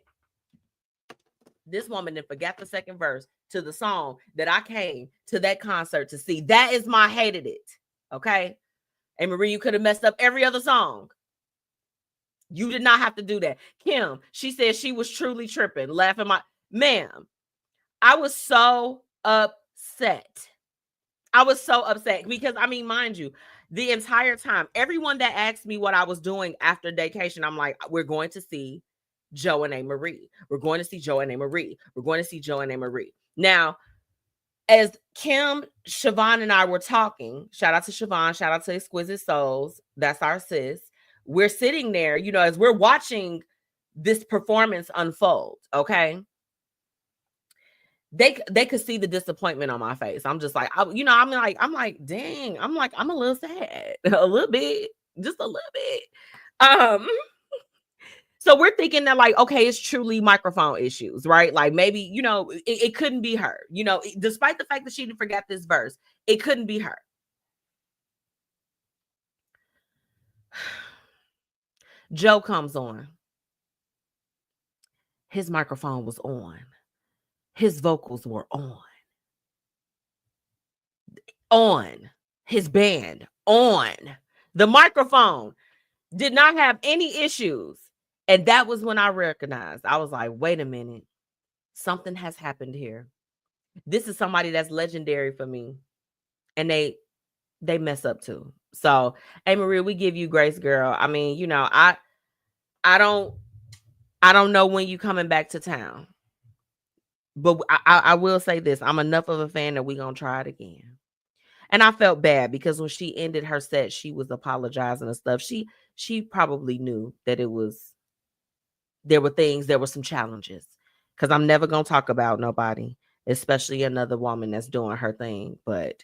This woman then forgot the second verse to the song that I came to that concert to see. That is my hated it. Okay. And Marie, you could have messed up every other song. You did not have to do that. Kim, she said she was truly tripping, laughing. Ma'am, I was so upset. Because, mind you, the entire time, everyone that asked me what I was doing after Daycation, I'm like, we're going to see Joe and A. Marie. We're going to see Joe and A. Marie. We're going to see Joe and A. Marie. Now, as Kim, Siobhan, and I were talking, shout out to Siobhan, shout out to Exquisite Souls. That's our sis. We're sitting there, as we're watching this performance unfold. Okay. They could see the disappointment on my face. I'm just like, I'm like, dang, I'm a little sad, a little bit, just a little bit. So we're thinking that like, okay, it's truly microphone issues, right? Like maybe, it couldn't be her, despite the fact that she forgot this verse, it couldn't be her. Joe comes on. His microphone was on. His vocals were on. His band on. The microphone did not have any issues. And that was when I recognized, I was like, wait a minute. Something has happened here. This is somebody that's legendary for me. And they mess up too. So, hey Maria, we give you grace, girl. I mean, I don't know when you coming back to town. But I will say this. I'm enough of a fan that we're gonna try it again. And I felt bad because when she ended her set, she was apologizing and stuff. She probably knew that there were some challenges. Because I'm never gonna talk about nobody, especially another woman that's doing her thing. But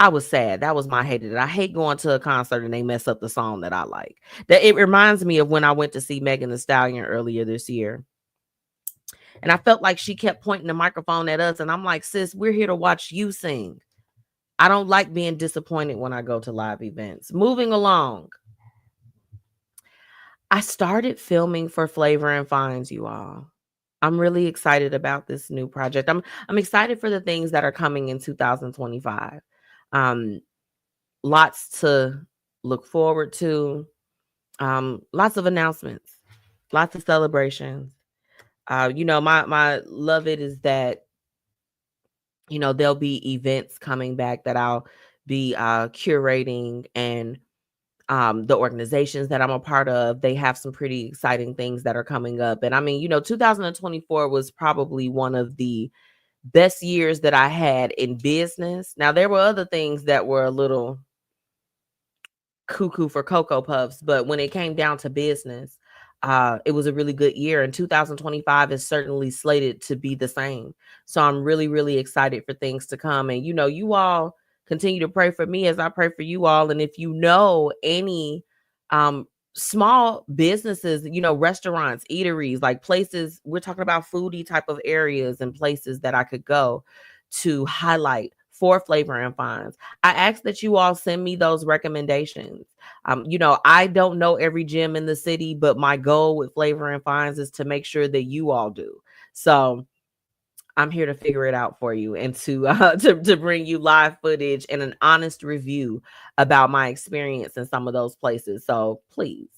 I was sad. That was my hated. I hate going to a concert and they mess up the song that I like. That it reminds me of when I went to see Megan Thee Stallion earlier this year. And I felt like she kept pointing the microphone at us. And I'm like, sis, we're here to watch you sing. I don't like being disappointed when I go to live events. Moving along. I started filming for Flavor and Fines, you all. I'm really excited about this new project. I'm excited for the things that are coming in 2025. Lots to look forward to. Lots of announcements, lots of celebrations. My love it is that, there'll be events coming back that I'll be curating, and the organizations that I'm a part of, they have some pretty exciting things that are coming up. And I mean, 2024 was probably one of the best years that I had in business. Now, there were other things that were a little cuckoo for Cocoa Puffs, but when it came down to business, it was a really good year, and 2025 is certainly slated to be the same. So I'm really, really excited for things to come. And you all continue to pray for me as I pray for you all. And if you know any small businesses, restaurants, eateries, like places, we're talking about foodie type of areas and places that I could go to highlight for Flavor and Fines, I ask that you all send me those recommendations. I don't know every gym in the city, but my goal with Flavor and Fines is to make sure that you all do. So I'm here to figure it out for you and to bring you live footage and an honest review about my experience in some of those places. So please,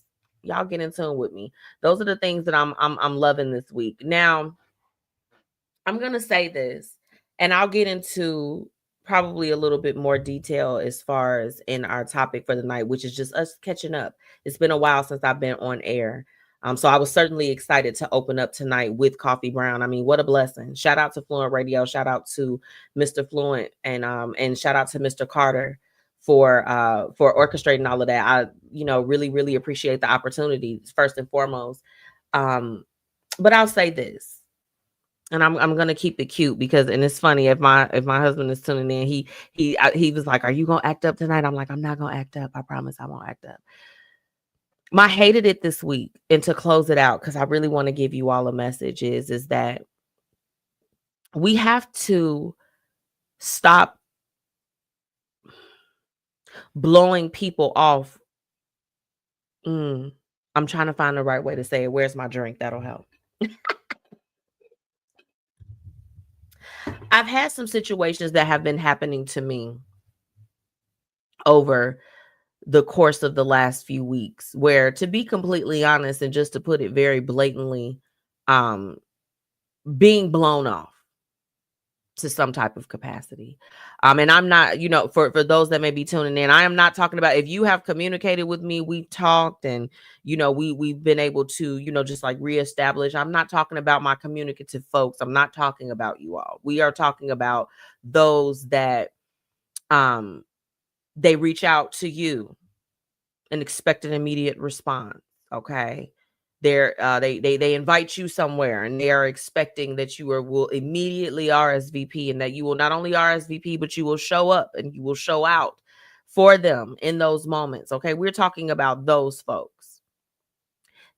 y'all get in tune with me. Those are the things that I'm loving this week. Now, I'm gonna say this, and I'll get into probably a little bit more detail as far as in our topic for the night, which is just us catching up. It's been a while since I've been on air. So I was certainly excited to open up tonight with Koffee Brown. I mean, what a blessing. Shout out to Fluent Radio. Shout out to Mr. Fluent and shout out to Mr. Carter for orchestrating all of that. I, really, really appreciate the opportunity first and foremost. But I'll say this. And I'm gonna keep it cute because, and it's funny if my husband is tuning in, he was like, "Are you gonna act up tonight?" I'm like, "I'm not gonna act up. I promise I won't act up." My hated it this week, and to close it out, because I really want to give you all a message is that we have to stop blowing people off. I'm trying to find the right way to say it. Where's my drink? That'll help. I've had some situations that have been happening to me over the course of the last few weeks where, to be completely honest, and just to put it very blatantly, being blown off to some type of capacity. And I'm not, for those that may be tuning in, I am not talking about, if you have communicated with me, we've talked and, we've been able to, just like reestablish. I'm not talking about my communicative folks. I'm not talking about you all. We are talking about those that, they reach out to you and expect an immediate response. Okay. They invite you somewhere and they are expecting that you will immediately RSVP, and that you will not only RSVP, but you will show up and you will show out for them in those moments. Okay. We're talking about those folks.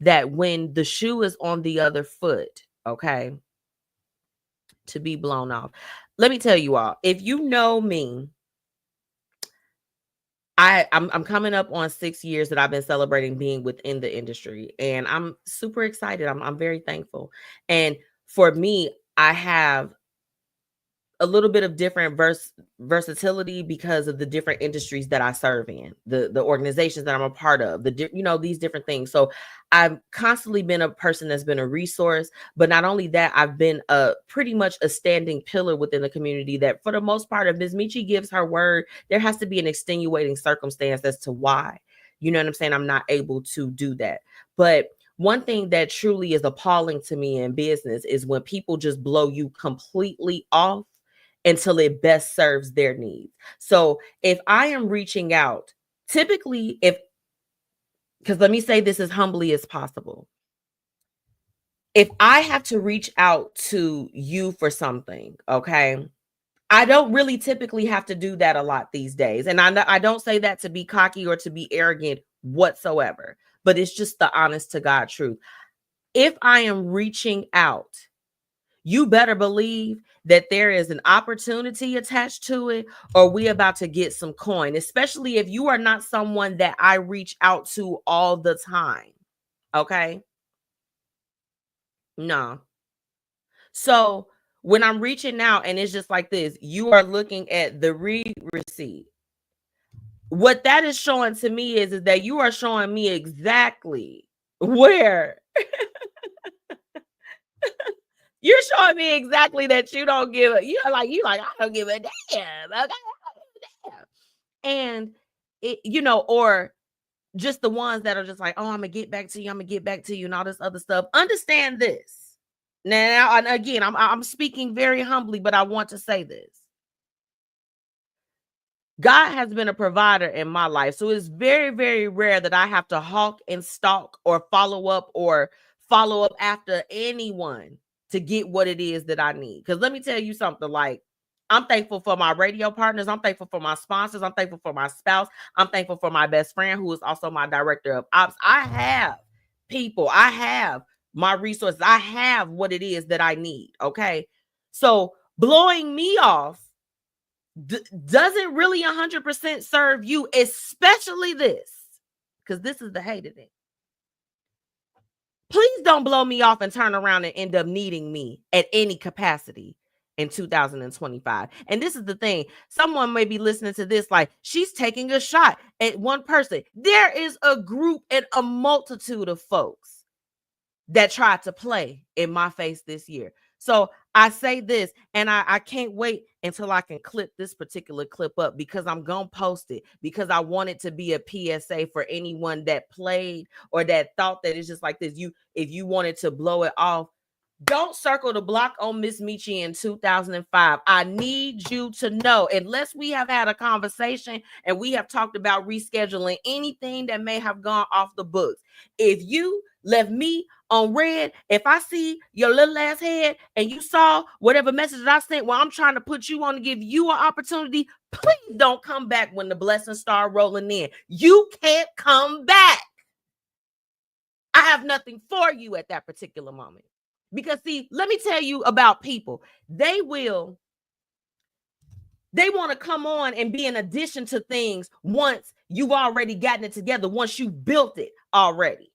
that when the shoe is on the other foot, okay, to be blown off. Let me tell you all, if you know me, I'm coming up on 6 years that I've been celebrating being within the industry, and I'm super excited. I'm very thankful. And for me, I have a little bit of different versatility because of the different industries that I serve in, the organizations that I'm a part of, these different things. So I've constantly been a person that's been a resource, but not only that, I've been pretty much a standing pillar within the community that for the most part, if MzMetchi gives her word, there has to be an extenuating circumstance as to why, you know what I'm saying, I'm not able to do that. But one thing that truly is appalling to me in business is when people just blow you completely off until it best serves their needs. So if I am reaching out, typically, because let me say this as humbly as possible. If I have to reach out to you for something, okay, I don't really typically have to do that a lot these days. And I don't say that to be cocky or to be arrogant whatsoever, but it's just the honest to God truth. If I am reaching out, you better believe that there is an opportunity attached to it, or we about to get some coin, especially if you are not someone that I reach out to all the time. Okay? No. So when I'm reaching out and it's just like this, you are looking at the receipt. What that is showing to me is that you are showing me exactly where you're showing me exactly that you don't give a, I don't give a damn. Okay? And or just the ones that are just like, oh, I'm gonna get back to you, and all this other stuff. Understand this. Now, and again, I'm speaking very humbly, but I want to say this. God has been a provider in my life. So it's very, very rare that I have to hawk and stalk or follow up after anyone to get what it is that I need. Because let me tell you something, like, I'm thankful for my radio partners. I'm thankful for my sponsors. I'm thankful for my spouse. I'm thankful for my best friend, who is also my director of ops. I have people. I have my resources. I have what it is that I need. Okay. So blowing me off doesn't really 100% serve you, especially this, because this is the hate of it. Please don't blow me off and turn around and end up needing me at any capacity in 2025. And this is the thing. Someone may be listening to this like, she's taking a shot at one person. There is a group and a multitude of folks that tried to play in my face this year. So I say this, and I can't wait until I can clip this particular clip up, because I'm going to post it, because I want it to be a PSA for anyone that played or that thought that it's just like this. If you wanted to blow it off, don't circle the block on MzMetchi in 2005. I need you to know, unless we have had a conversation and we have talked about rescheduling anything that may have gone off the books. If you left me on red, if I see your little ass head and you saw whatever message that I sent where I'm trying to put you on to give you an opportunity, please don't come back when the blessings start rolling in. You can't come back. I have nothing for you at that particular moment. Because see, let me tell you about people. They want to come on and be an addition to things once you've already gotten it together, once you built it already.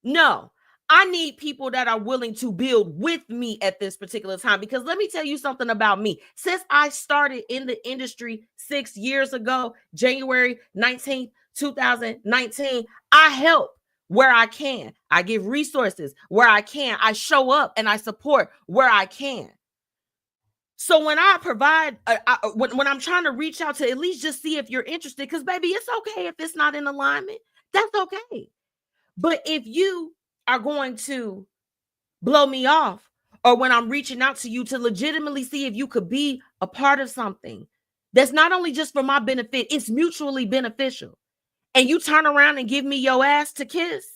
No, I need people that are willing to build with me at this particular time. Because let me tell you something about me. Since I started in the industry 6 years ago, January 19th, 2019, I help where I can. I give resources where I can. I show up and I support where I can. So when I provide, when I'm trying to reach out to at least just see if you're interested, because baby, it's okay if it's not in alignment. That's okay. But if you are going to blow me off, or when I'm reaching out to you to legitimately see if you could be a part of something that's not only just for my benefit, it's mutually beneficial, and you turn around and give me your ass to kiss,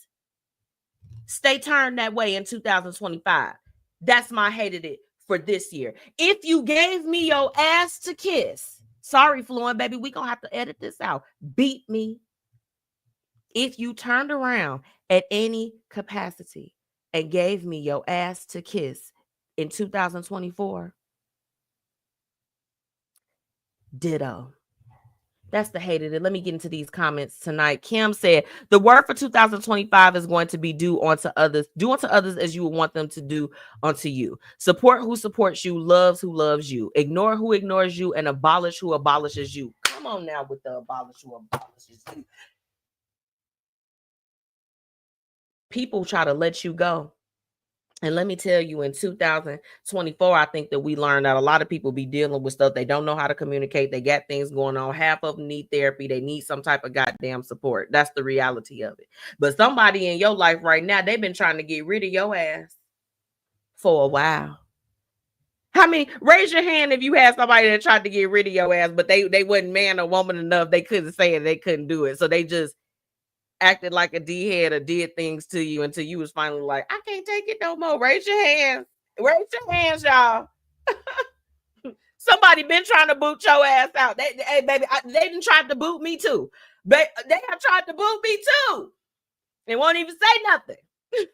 stay turned that way in 2025. That's my hated it for this year. If you gave me your ass to kiss, sorry, Fluent, baby, we gonna have to edit this out. Beat me. if you turned around at any capacity and gave me your ass to kiss in 2024, ditto. That's the hated it. Let me get into these comments tonight. Kim said, the word for 2025 is going to be do unto others. Do unto others as you would want them to do unto you. Support who supports you, loves who loves you. Ignore who ignores you, and abolish who abolishes you. Come on now with the abolish who abolishes you. People try to let you go. And let me tell you, in 2024, I think that we learned that a lot of people be dealing with stuff. They don't know how to communicate. They got things going on. Half of them need therapy. They need some type of goddamn support. That's the reality of it. But somebody in your life right now, they've been trying to get rid of your ass for a while. How many? Raise your hand if you had somebody that tried to get rid of your ass, but they wasn't man or woman enough. They couldn't say it. They couldn't do it. So they just acted like a D-head or did things to you until you was finally like, I can't take it no more. Raise your hands. Raise your hands, y'all. Somebody been trying to boot your ass out. Hey, baby, they didn't try to boot me too. But they have tried to boot me too. They won't even say nothing.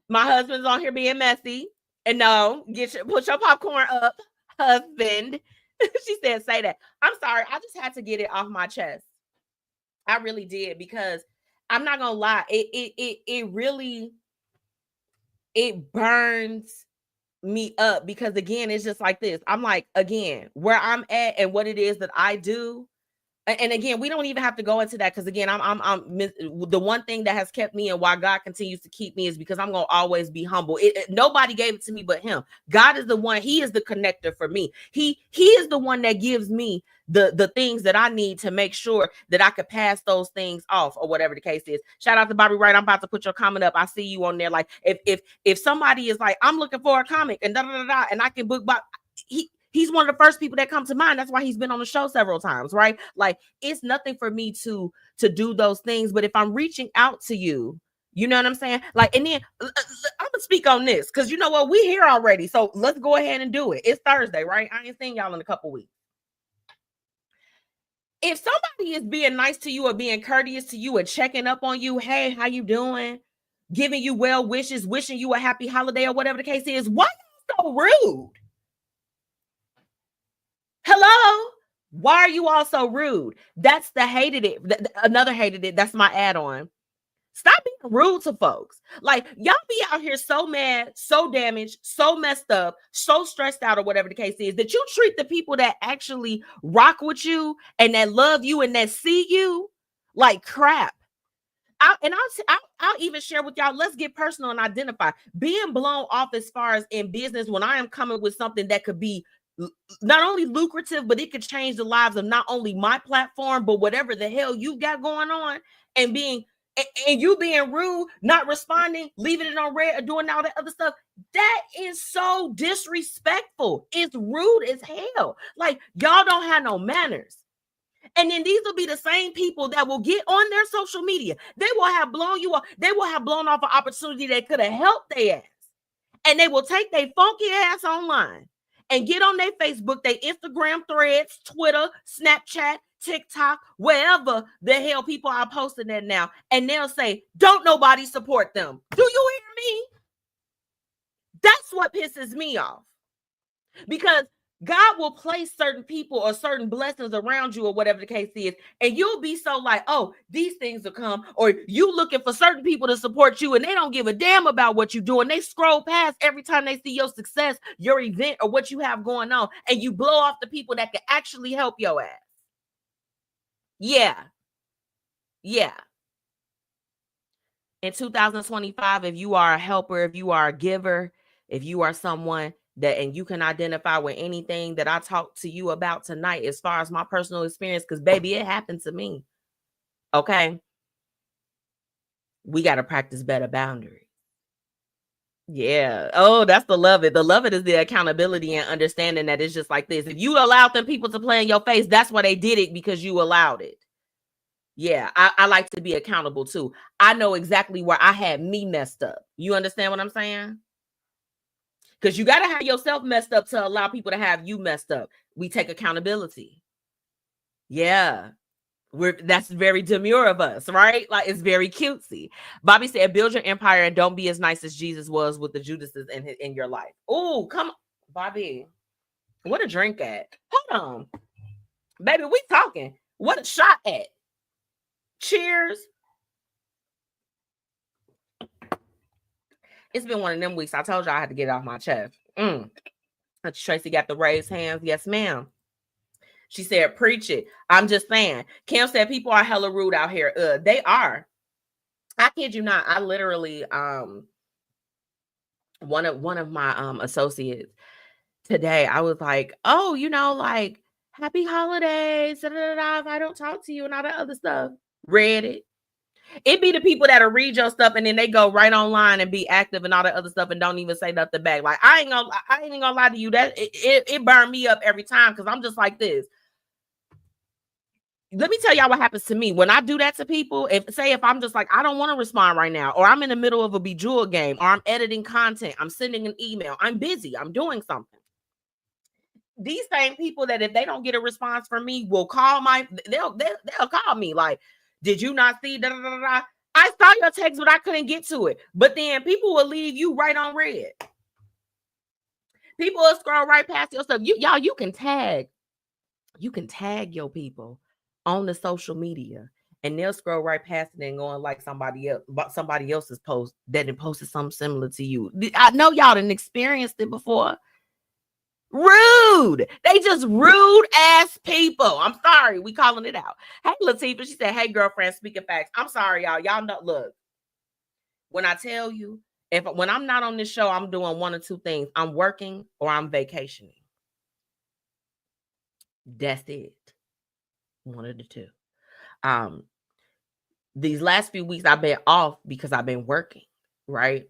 My husband's on here being messy. And no, put your popcorn up, husband. She said, say that. I'm sorry. I just had to get it off my chest. I really did, because I'm not gonna lie, it really burns me up, because again, it's just like this. I'm like, again, where I'm at and what it is that I do. And again, we don't even have to go into that, because again, I'm the one thing that has kept me and why God continues to keep me is because I'm gonna always be humble. Nobody gave it to me but Him. God is the one. He is the connector for me. He is the one that gives me the things that I need to make sure that I could pass those things off, or whatever the case is. Shout out to Bobby Wright. I'm about to put your comment up. I see you on there. Like if somebody is like, I'm looking for a comic and and I can book Bob. He's one of the first people that come to mind. That's why he's been on the show several times, right? Like, it's nothing for me to do those things. But if I'm reaching out to you, you know what I'm saying? Like, and then I'm gonna speak on this, because you know what? We here already. So let's go ahead and do it. It's Thursday, right? I ain't seen y'all in a couple weeks. If somebody is being nice to you or being courteous to you and checking up on you, hey, how you doing? Giving you well wishes, wishing you a happy holiday or whatever the case is, why are you so rude? Hello? Why are you all so rude? That's the hated it. Another hated it. That's my add-on. Stop being rude to folks. Like, y'all be out here so mad, so damaged, so messed up, so stressed out, or whatever the case is, that you treat the people that actually rock with you and that love you and that see you like crap. I'll even share with y'all. Let's get personal and identify. Being blown off as far as in business, when I am coming with something that could be not only lucrative, but it could change the lives of not only my platform, but whatever the hell you got going on, and you being rude, not responding, leaving it on red, or doing all that other stuff. That is so disrespectful. It's rude as hell. Like, y'all don't have no manners. And then these will be the same people that will get on their social media. They will have blown you off. They will have blown off an opportunity that could have helped their ass. And they will take their funky ass online and get on their Facebook, their Instagram threads, Twitter, Snapchat, TikTok, wherever the hell people are posting that now. And they'll say, don't nobody support them. Do you hear me? That's what pisses me off. Because God will place certain people or certain blessings around you, or whatever the case is, and you'll be so like, oh, these things will come, or you looking for certain people to support you, and they don't give a damn about what you're doing. They scroll past every time they see your success, your event, or what you have going on, and you blow off the people that can actually help your ass. Yeah. In 2025, if you are a helper, if you are a giver, if you are someone that, and you can identify with anything that I talked to you about tonight, as far as my personal experience, because baby, it happened to me. Okay. We got to practice better boundaries. Yeah. Oh, that's the love it. The love it is the accountability and understanding that it's just like this. If you allowed them people to play in your face, that's why they did it, because you allowed it. Yeah, I like to be accountable too. I know exactly where I had me messed up. You understand what I'm saying? Because you got to have yourself messed up to allow people to have you messed up. We take accountability. Yeah. That's very demure of us, right? Like, it's very cutesy. Bobby said, build your empire and don't be as nice as Jesus was with the Judases in your life. Oh, come on, Bobby. What a drink at? Hold on. Baby, we talking. What a shot at? Cheers. It's been one of them weeks. I told you I had to get it off my chest. Tracy got the raised hands. Yes, ma'am. She said, preach it. I'm just saying. Kim said, people are hella rude out here. They are. I kid you not. I literally, one of my associates today, I was like, oh, like, happy holidays. Da, da, da, da, if I don't talk to you and all that other stuff. Read it. It be the people that'll read your stuff and then they go right online and be active and all that other stuff and don't even say nothing back. Like, I ain't gonna lie to you. That it burned me up every time because I'm just like this. Let me tell y'all what happens to me when I do that to people. If I'm just like, I don't want to respond right now, or I'm in the middle of a Bejeweled game, or I'm editing content, I'm sending an email, I'm busy, I'm doing something. These same people that if they don't get a response from me will call they'll call me like, did you not see da, da, da, da? I saw your text, but I couldn't get to it. But then people will leave you right on red. People will scroll right past your stuff. You can tag your people on the social media and they'll scroll right past it and go on like somebody else's post that had posted something similar to you. I know y'all didn't experienced it before. Rude. They just rude ass people. I'm sorry. We calling it out. Hey, Latifah. She said, hey, girlfriend, speaking facts. I'm sorry, y'all. Y'all know, look, when I tell you, when I'm not on this show, I'm doing one or two things. I'm working or I'm vacationing. That's it. One of the two. These last few weeks I've been off because I've been working, right?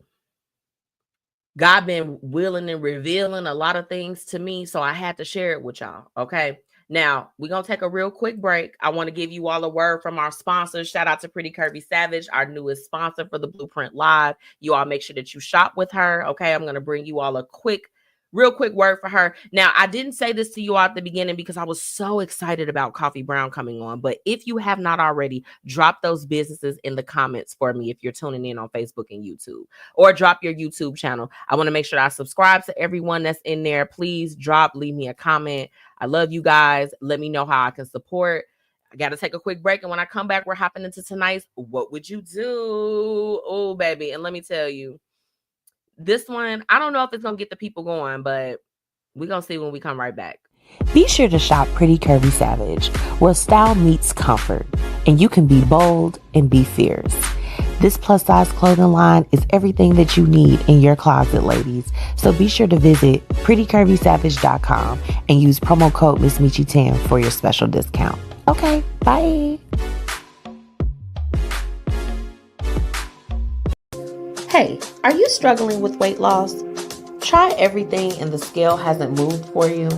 God been willing and revealing a lot of things to me, so I had to share it with y'all, okay? Now, we're going to take a real quick break. I want to give you all a word from our sponsors. Shout out to Pretty Curvy Savage, our newest sponsor for the Blueprint Live. You all make sure that you shop with her, okay? I'm going to bring you all a real quick word for her. Now, I didn't say this to you all at the beginning because I was so excited about Koffee Brown coming on. But if you have not already, drop those businesses in the comments for me if you're tuning in on Facebook and YouTube, or drop your YouTube channel. I want to make sure I subscribe to everyone that's in there. Please leave me a comment. I love you guys. Let me know how I can support. I got to take a quick break. And when I come back, we're hopping into tonight's What Would You Do? Oh, baby. And let me tell you, this one, I don't know if it's going to get the people going, but we're going to see when we come right back. Be sure to shop Pretty Curvy Savage, where style meets comfort, and you can be bold and be fierce. This plus-size clothing line is everything that you need in your closet, ladies. So be sure to visit prettycurvysavage.com and use promo code MzMetchi10 for your special discount. Okay, bye. Hey, are you struggling with weight loss? Try everything and the scale hasn't moved for you?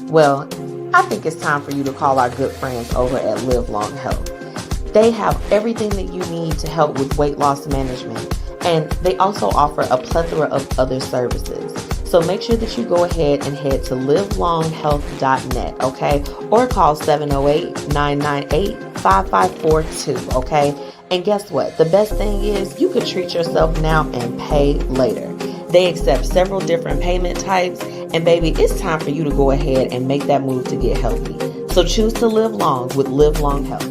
Well, I think it's time for you to call our good friends over at Live Long Health. They have everything that you need to help with weight loss management, and they also offer a plethora of other services. So make sure that you go ahead and head to livelonghealth.net, okay? Or call 708-998-5542, okay? And guess what? The best thing is you can treat yourself now and pay later. They accept several different payment types, and baby, it's time for you to go ahead and make that move to get healthy. So choose to live long with Live Long Health.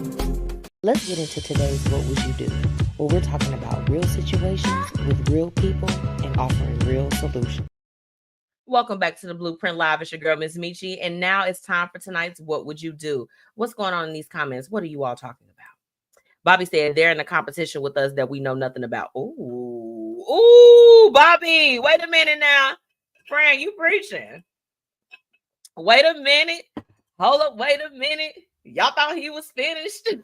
Let's get into today's What Would You Do? Where we're talking about real situations with real people and offering real solutions. Welcome back to the Blueprint Live. It's your girl, MzMetchi. And now it's time for tonight's What Would You Do? What's going on in these comments? What are you all talking about? Bobby said they're in a competition with us that we know nothing about. Ooh, Bobby. Wait a minute now. Fran, you preaching. Wait a minute. Hold up. Wait a minute. Y'all thought he was finished.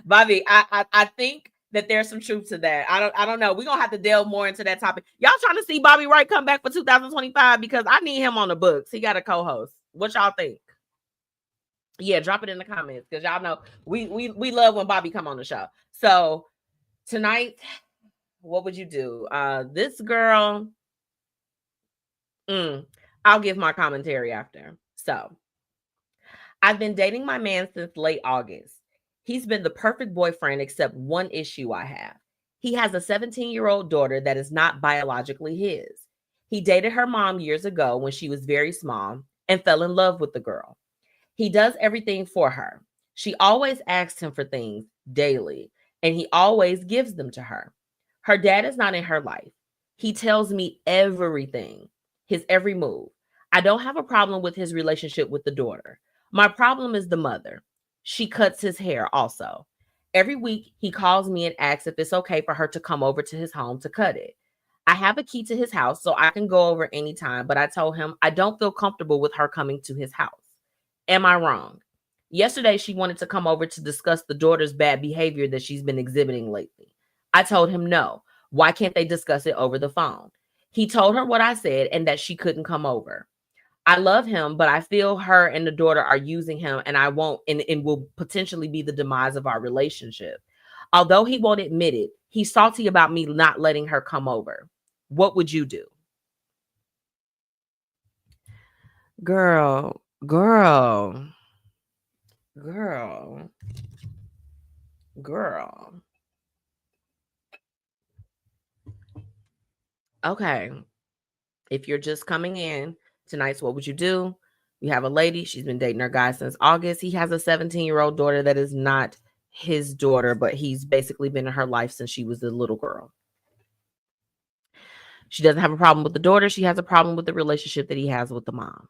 Bobby, I think that there's some truth to that. I don't know. We're going to have to delve more into that topic. Y'all trying to see Bobby Wright come back for 2025 because I need him on the books. He got a co-host. What y'all think? Yeah, drop it in the comments because y'all know we love when Bobby come on the show. So tonight, what would you do? This girl, I'll give my commentary after. So I've been dating my man since late August. He's been the perfect boyfriend except one issue I have. He has a 17-year-old daughter that is not biologically his. He dated her mom years ago when she was very small and fell in love with the girl. He does everything for her. She always asks him for things daily, and he always gives them to her. Her dad is not in her life. He tells me everything, his every move. I don't have a problem with his relationship with the daughter. My problem is the mother. She cuts his hair also. Every week, he calls me and asks if it's okay for her to come over to his home to cut it. I have a key to his house, so I can go over anytime, but I told him I don't feel comfortable with her coming to his house. Am I wrong? Yesterday, she wanted to come over to discuss the daughter's bad behavior that she's been exhibiting lately. I told him no. Why can't they discuss it over the phone? He told her what I said and that she couldn't come over. I love him, but I feel her and the daughter are using him, and I won't, and will potentially be the demise of our relationship. Although he won't admit it, he's salty about me not letting her come over. What would you do? Girl, girl, girl, girl. Okay. If you're just coming in, tonight's What Would You Do? You have a lady. She's been dating her guy since August. He has a 17-year-old daughter that is not his daughter, but he's basically been in her life since she was a little girl. She doesn't have a problem with the daughter. She has a problem with the relationship that he has with the mom.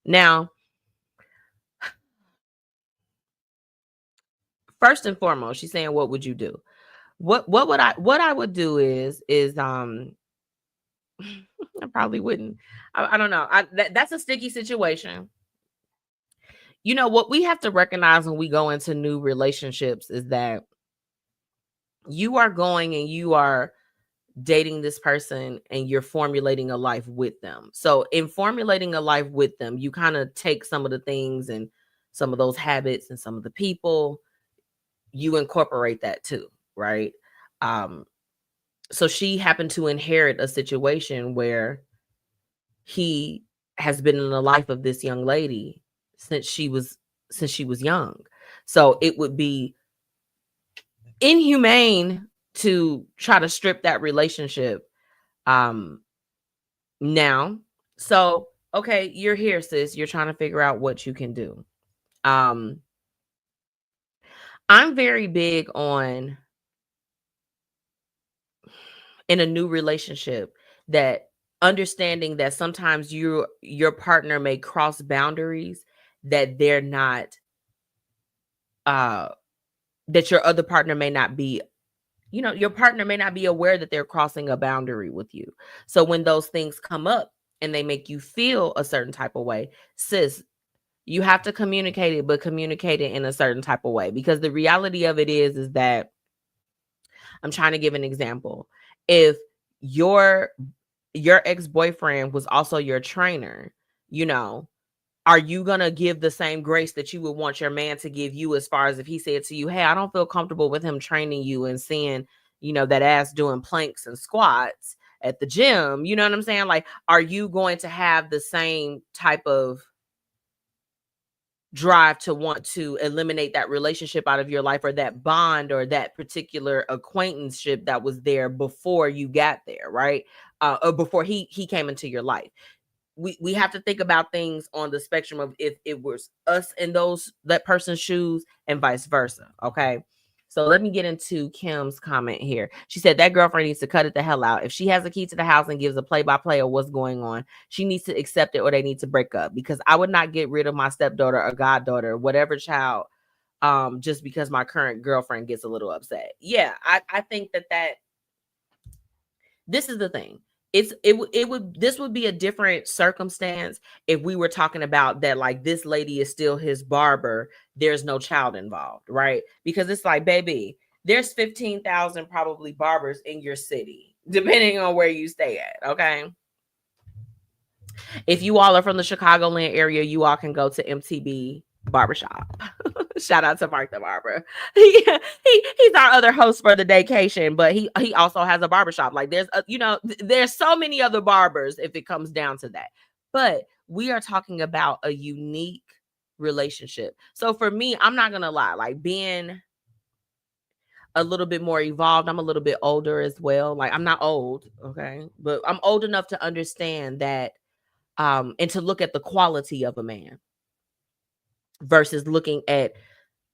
Now, first and foremost, she's saying, what would you do? What I would do is I probably wouldn't. I don't know. That's a sticky situation. You know, what we have to recognize when we go into new relationships is that you are going and you are dating this person and you're formulating a life with them. So in formulating a life with them, you kind of take some of the things and some of those habits and some of the people, you incorporate that too, right? So she happened to inherit a situation where he has been in the life of this young lady since she was young. So it would be inhumane to try to strip that relationship now. So okay, you're here, sis. You're trying to figure out what you can do. I'm very big on, in a new relationship, that understanding that sometimes your partner may cross boundaries that they're not that your other partner may not be, your partner may not be aware that they're crossing a boundary with you. So when those things come up and they make you feel a certain type of way, sis, you have to communicate it, but communicate it in a certain type of way, because the reality of it is that, I'm trying to give an example. If your ex-boyfriend was also your trainer, are you going to give the same grace that you would want your man to give you, as far as if he said to you, hey, I don't feel comfortable with him training you and seeing, that ass doing planks and squats at the gym? You know what I'm saying? Like, are you going to have the same type of drive to want to eliminate that relationship out of your life, or that bond, or that particular acquaintanceship that was there before you got there, right? Or before he came into your life? We have to think about things on the spectrum of if it was us in that person's shoes and vice versa. Okay. So let me get into Kim's comment here. She said that girlfriend needs to cut it the hell out. If she has a key to the house and gives a play-by-play of what's going on, she needs to accept it, or they need to break up, because I would not get rid of my stepdaughter or goddaughter, whatever child, just because my current girlfriend gets a little upset. Yeah, I think that this is the thing. This would be a different circumstance if we were talking about that, like, this lady is still his barber, there's no child involved, right? Because it's like, baby, there's 15,000 probably barbers in your city, depending on where you stay at. Okay. If you all are from the Chicagoland area, you all can go to MTB Barbershop. Shout out to Mark the Barber. He's our other host for the Daycation, but he also has a barbershop. Like, there's so many other barbers if it comes down to that. But we are talking about a unique relationship. So for me, I'm not gonna lie, like being a little bit more evolved, I'm a little bit older as well. Like I'm not old, okay, but I'm old enough to understand that and to look at the quality of a man versus looking at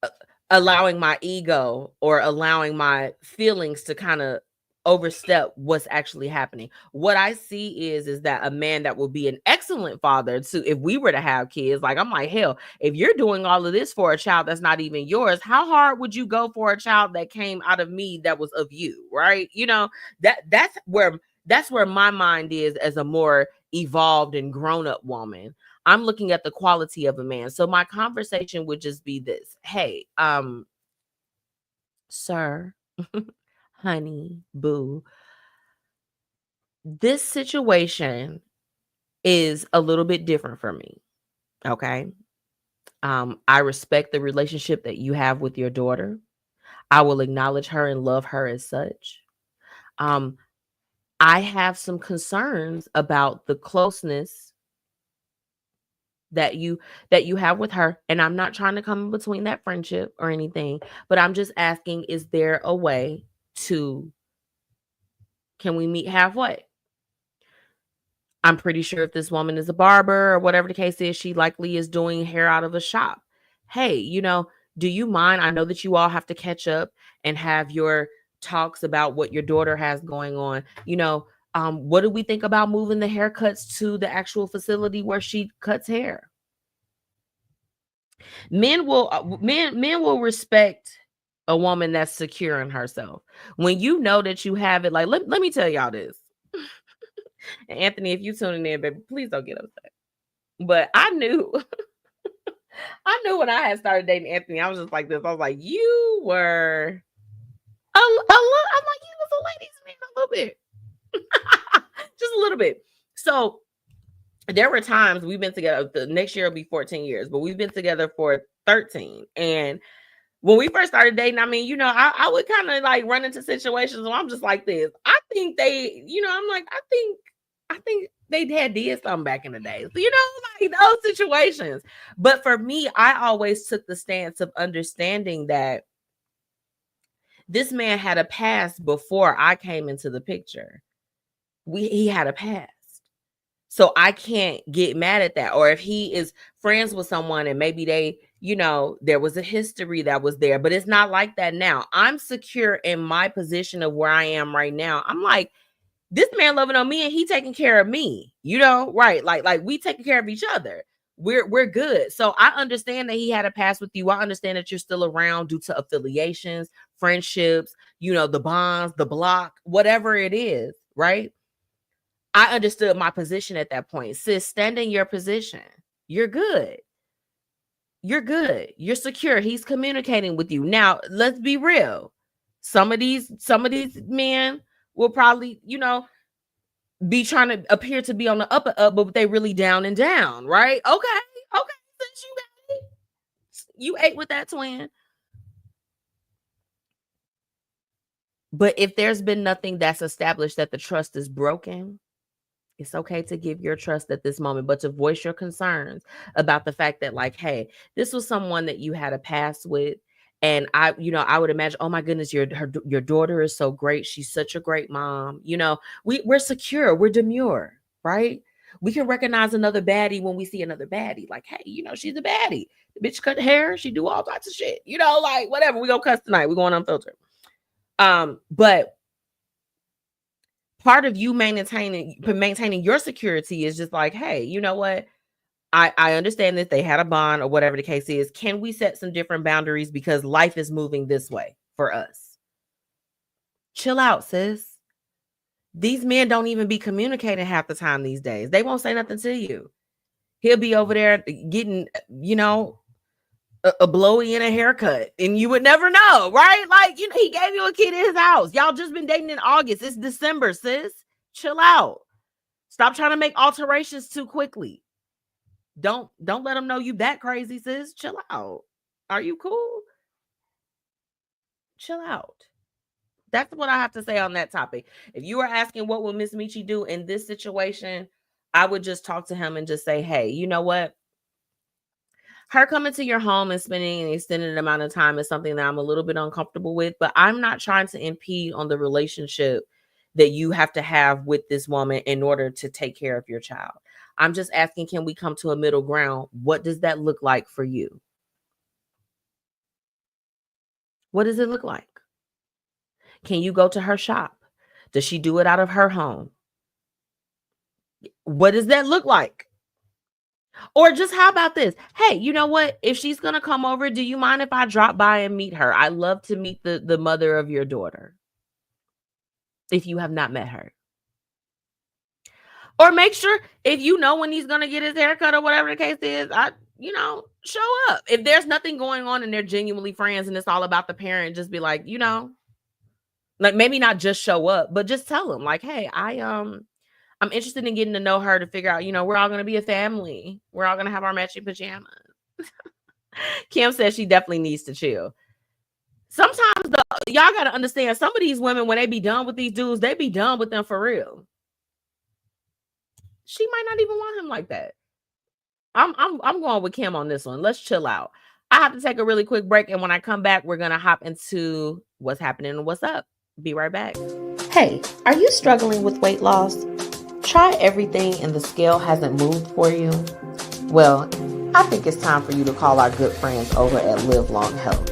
uh, allowing my ego or allowing my feelings to kind of overstep what's actually happening. What I see is that a man that will be an excellent father to, if we were to have kids, like I'm like, hell, if you're doing all of this for a child that's not even yours, how hard would you go for a child that came out of me that was of you, right? You know, that's where my mind is as a more evolved and grown up woman. I'm looking at the quality of a man. So my conversation would just be this. Hey, sir, honey, boo, this situation is a little bit different for me. Okay. I respect the relationship that you have with your daughter. I will acknowledge her and love her as such. Um, I have some concerns about the closeness that you have with her, and I'm not trying to come in between that friendship or anything, but I'm just asking, is there a way to, can we meet halfway? I'm pretty sure if this woman is a barber or whatever the case is, she likely is doing hair out of a shop. Hey, do you mind? I know that you all have to catch up and have your talks about what your daughter has going on. What do we think about moving the haircuts to the actual facility where she cuts hair? Men will respect a woman that's secure in herself. When you know that you have it, like let me tell y'all this. And Anthony, if you tuning in, baby, please don't get upset. But I knew when I had started dating Anthony, I was just like this. I was like, you were a little, I'm like, you was a ladies' man a little bit. Just a little bit. So there were times we've been together. The next year will be 14 years, but we've been together for 13. And when we first started dating, I mean, I would kind of like run into situations where I'm just like this. I think they, I'm like, I think they did something back in the day. So, like those situations. But for me, I always took the stance of understanding that this man had a past before I came into the picture. He had a past. So I can't get mad at that. Or if he is friends with someone and maybe they, there was a history that was there, but it's not like that now. I'm secure in my position of where I am right now. I'm like, this man loving on me and he taking care of me, right? Like we taking care of each other. We're good. So I understand that he had a past with you. I understand that you're still around due to affiliations, friendships, the bonds, the block, whatever it is, right? I understood my position at that point. Sis, stand in your position. You're good. You're good. You're secure. He's communicating with you. Now, let's be real. Some of these men will probably, be trying to appear to be on the up, but they really down and down, right? Okay. Since you ate with that twin. But if there's been nothing that's established that the trust is broken, it's okay to give your trust at this moment, but to voice your concerns about the fact that, like, hey, this was someone that you had a past with. And I would imagine, oh my goodness, your daughter is so great. She's such a great mom. We're secure. We're demure, right? We can recognize another baddie when we see another baddie. Like, hey, she's a baddie. The bitch cut hair. She do all types of shit. Like whatever. We gonna cuss tonight. We're going unfiltered. But part of you maintaining your security is just like, hey, you know what? I understand that they had a bond or whatever the case is. Can we set some different boundaries because life is moving this way for us? Chill out, sis. These men don't even be communicating half the time these days. They won't say nothing to you. He'll be over there getting, a blowy and a haircut, and you would never know, right? Like, he gave you a kid in his house. Y'all just been dating in August. It's December, sis. Chill out. Stop trying to make alterations too quickly. Don't let them know you that crazy, sis. Chill out. Are you cool? Chill out. That's what I have to say on that topic. If you are asking what will MzMetchi do in this situation, I would just talk to him and just say, hey, you know what? her coming to your home and spending an extended amount of time is something that I'm a little bit uncomfortable with, but I'm not trying to impede on the relationship that you have to have with this woman in order to take care of your child. I'm just asking, can we come to a middle ground? What does that look like for you? What does it look like? Can you go to her shop? Does she do it out of her home? What does that look like? Or just how about this? Hey, you know what? If she's going to come over, do you mind if I drop by and meet her? I love to meet the mother of your daughter. If you have not met her. Or make sure if you know when he's going to get his haircut or whatever the case is, show up. If there's nothing going on and they're genuinely friends and it's all about the parent, just be like, like maybe not just show up, but just tell them like, hey, I'm interested in getting to know her to figure out, we're all going to be a family. We're all going to have our matching pajamas. Kim says she definitely needs to chill. Sometimes y'all got to understand some of these women, when they be done with these dudes, they be done with them for real. She might not even want him like that. I'm going with Kim on this one. Let's chill out. I have to take a really quick break. And when I come back, we're going to hop into what's happening and what's up. Be right back. Hey, are you struggling with weight loss? Try everything and the scale hasn't moved for you? Well, I think it's time for you to call our good friends over at Live Long Health.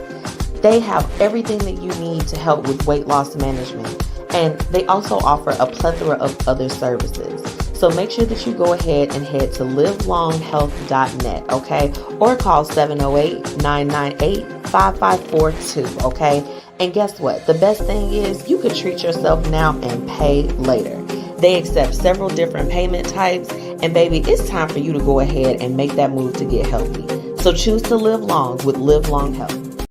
They have everything that you need to help with weight loss management, and they also offer a plethora of other services. So make sure that you go ahead and head to livelonghealth.net, okay? Or call 708-998-5542, okay? And guess what? The best thing is you could treat yourself now and pay later. They accept several different payment types, and baby, it's time for you to go ahead and make that move to get healthy. So choose to live long with Live Long Health.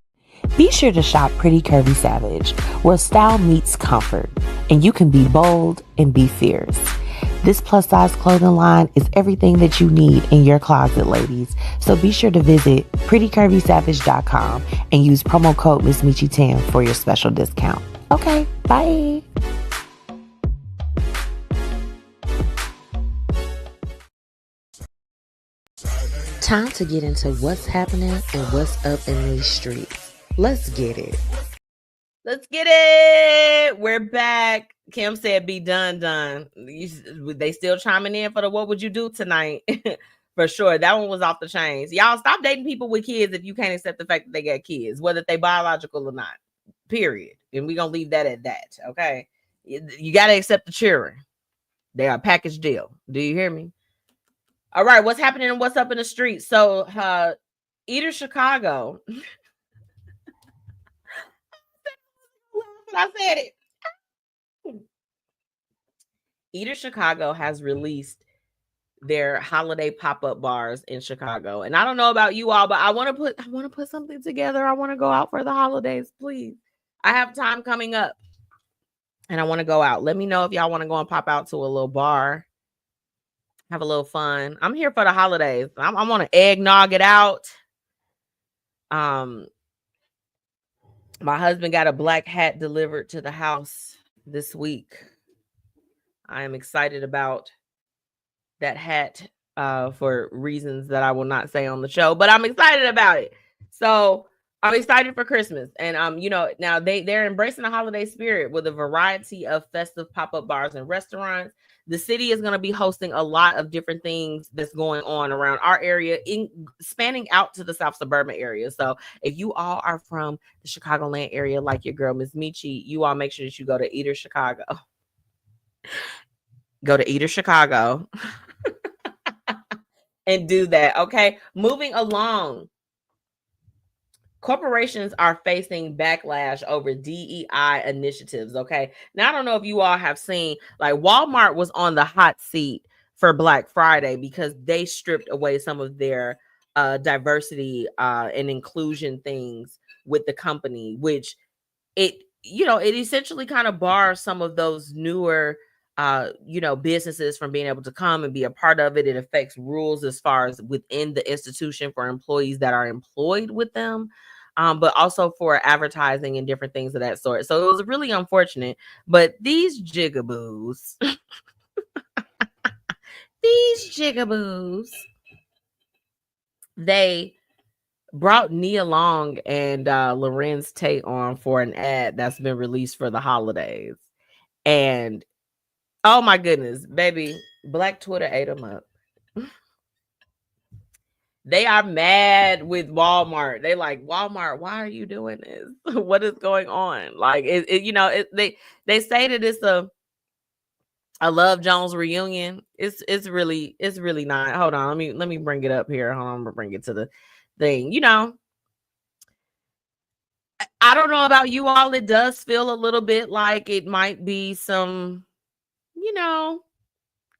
Be sure to shop Pretty Curvy Savage, where style meets comfort, and you can be bold and be fierce. This plus-size clothing line is everything that you need in your closet, ladies. So be sure to visit prettycurvysavage.com and use promo code MzMetchi10 for your special discount. Okay, bye. Time to get into what's happening and what's up in these streets. Let's get it. Let's get it. We're back. Kim said, be done. They still chiming in for the what would you do tonight? For sure. That one was off the chains. Y'all stop dating people with kids if you can't accept the fact that they got kids, whether they biological or not. Period. And we're going to leave that at that. Okay. You got to accept the children. They are a package deal. Do you hear me? All right. What's happening and what's up in the street? So, Eater Chicago. I said it. Eater Chicago has released their holiday pop-up bars in Chicago. And I don't know about you all, but I want to put something together. I want to go out for the holidays, please. I have time coming up and I want to go out. Let me know if y'all want to go and pop out to a little bar. Have a little fun. I'm here for the holidays. I want to eggnog it out. My husband got a black hat delivered to the house this week. I am excited about that hat for reasons that I will not say on the show, but I'm excited about it. So I'm excited for Christmas. And now they're embracing the holiday spirit with a variety of festive pop-up bars and restaurants. The city is going to be hosting a lot of different things that's going on around our area, spanning out to the South Suburban area. So if you all are from the Chicagoland area, like your girl, MzMetchi, you all make sure that you go to Eater Chicago. Go to Eater Chicago and do that. Okay. Moving along. Corporations are facing backlash over DEI initiatives. Okay. Now, I don't know if you all have seen, like, Walmart was on the hot seat for Black Friday because they stripped away some of their diversity and inclusion things with the company, which it essentially kind of bars some of those newer businesses from being able to come and be a part of it. It affects rules as far as within the institution for employees that are employed with them, but also for advertising and different things of that sort. So it was really unfortunate. But these jigaboos, they brought Nia Long and Lorenz Tate on for an ad that's been released for the holidays. And oh my goodness, baby, Black Twitter ate them up. They are mad with Walmart. They like, Walmart, why are you doing this? What is going on? Like, they say that it's a Love Jones reunion. It's really not. Hold on, let me bring it up here. Hold on, I'm gonna bring it to the thing. I don't know about you all. It does feel a little bit like it might be some,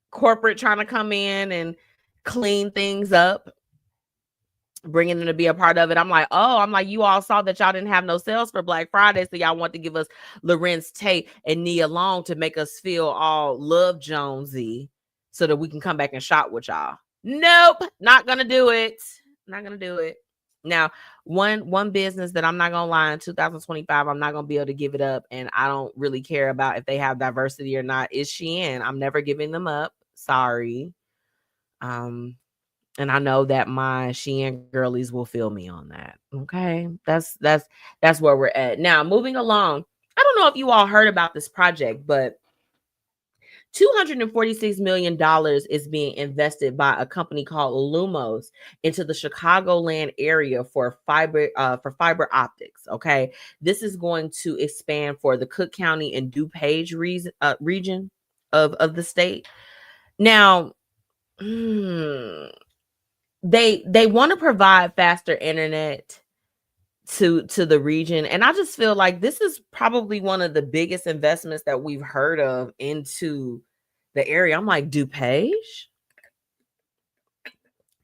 corporate trying to come in and clean things up, bringing them to be a part of it. I'm like, you all saw that y'all didn't have no sales for Black Friday, so y'all want to give us Lorenz Tate and Nia Long to make us feel all Love Jonesy so that we can come back and shop with y'all. Nope, not gonna do it. Not gonna do it. Now, one business that I'm not gonna lie, in 2025, I'm not gonna be able to give it up, and I don't really care about if they have diversity or not, is Shein. I'm never giving them up. Sorry. And I know that my Shein girlies will feel me on that. Okay. That's where we're at. Now, moving along. I don't know if you all heard about this project, but $246 million is being invested by a company called Lumos into the Chicagoland area for fiber optics. Okay. This is going to expand for the Cook County and DuPage region of the state. Now, they want to provide faster internet to the region, and I just feel like this is probably one of the biggest investments that we've heard of into the area. I'm like, DuPage?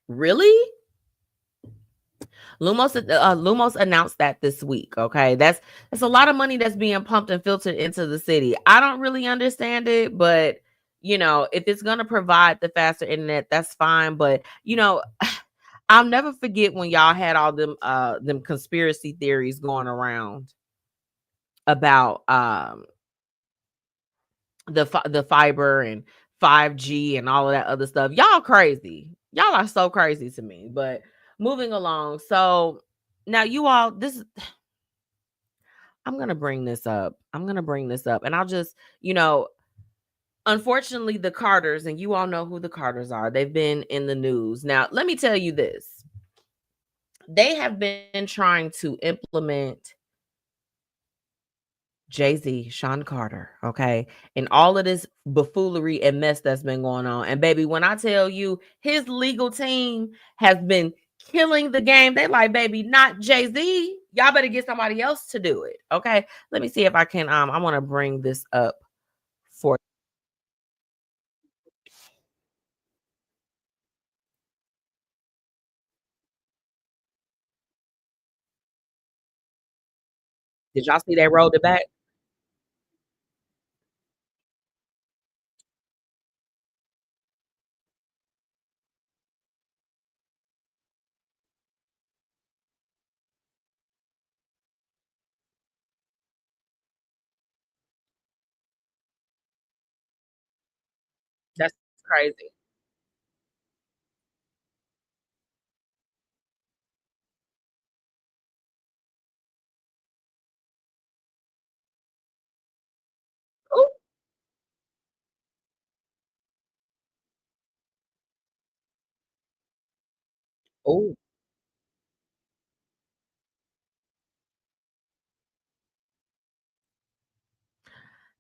Really? Lumos announced that this week. Okay, that's a lot of money that's being pumped and filtered into the city. I don't really understand it, but if it's going to provide the faster internet, that's fine. But I'll never forget when y'all had all them conspiracy theories going around about the fiber and 5G and all of that other stuff. Y'all crazy. Y'all are so crazy to me. But moving along. So now you all, I'm going to bring this up. And I'll just, unfortunately, the Carters, and you all know who the Carters are. They've been in the news. Now, let me tell you this. They have been trying to implement Jay-Z, Sean Carter, okay, and all of this buffoonery and mess that's been going on. And baby, when I tell you his legal team has been killing the game, they like, baby, not Jay-Z. Y'all better get somebody else to do it. Okay. Let me see if I can. I want to bring this up for. Did y'all see they rolled it back? That's crazy. Oh, oh,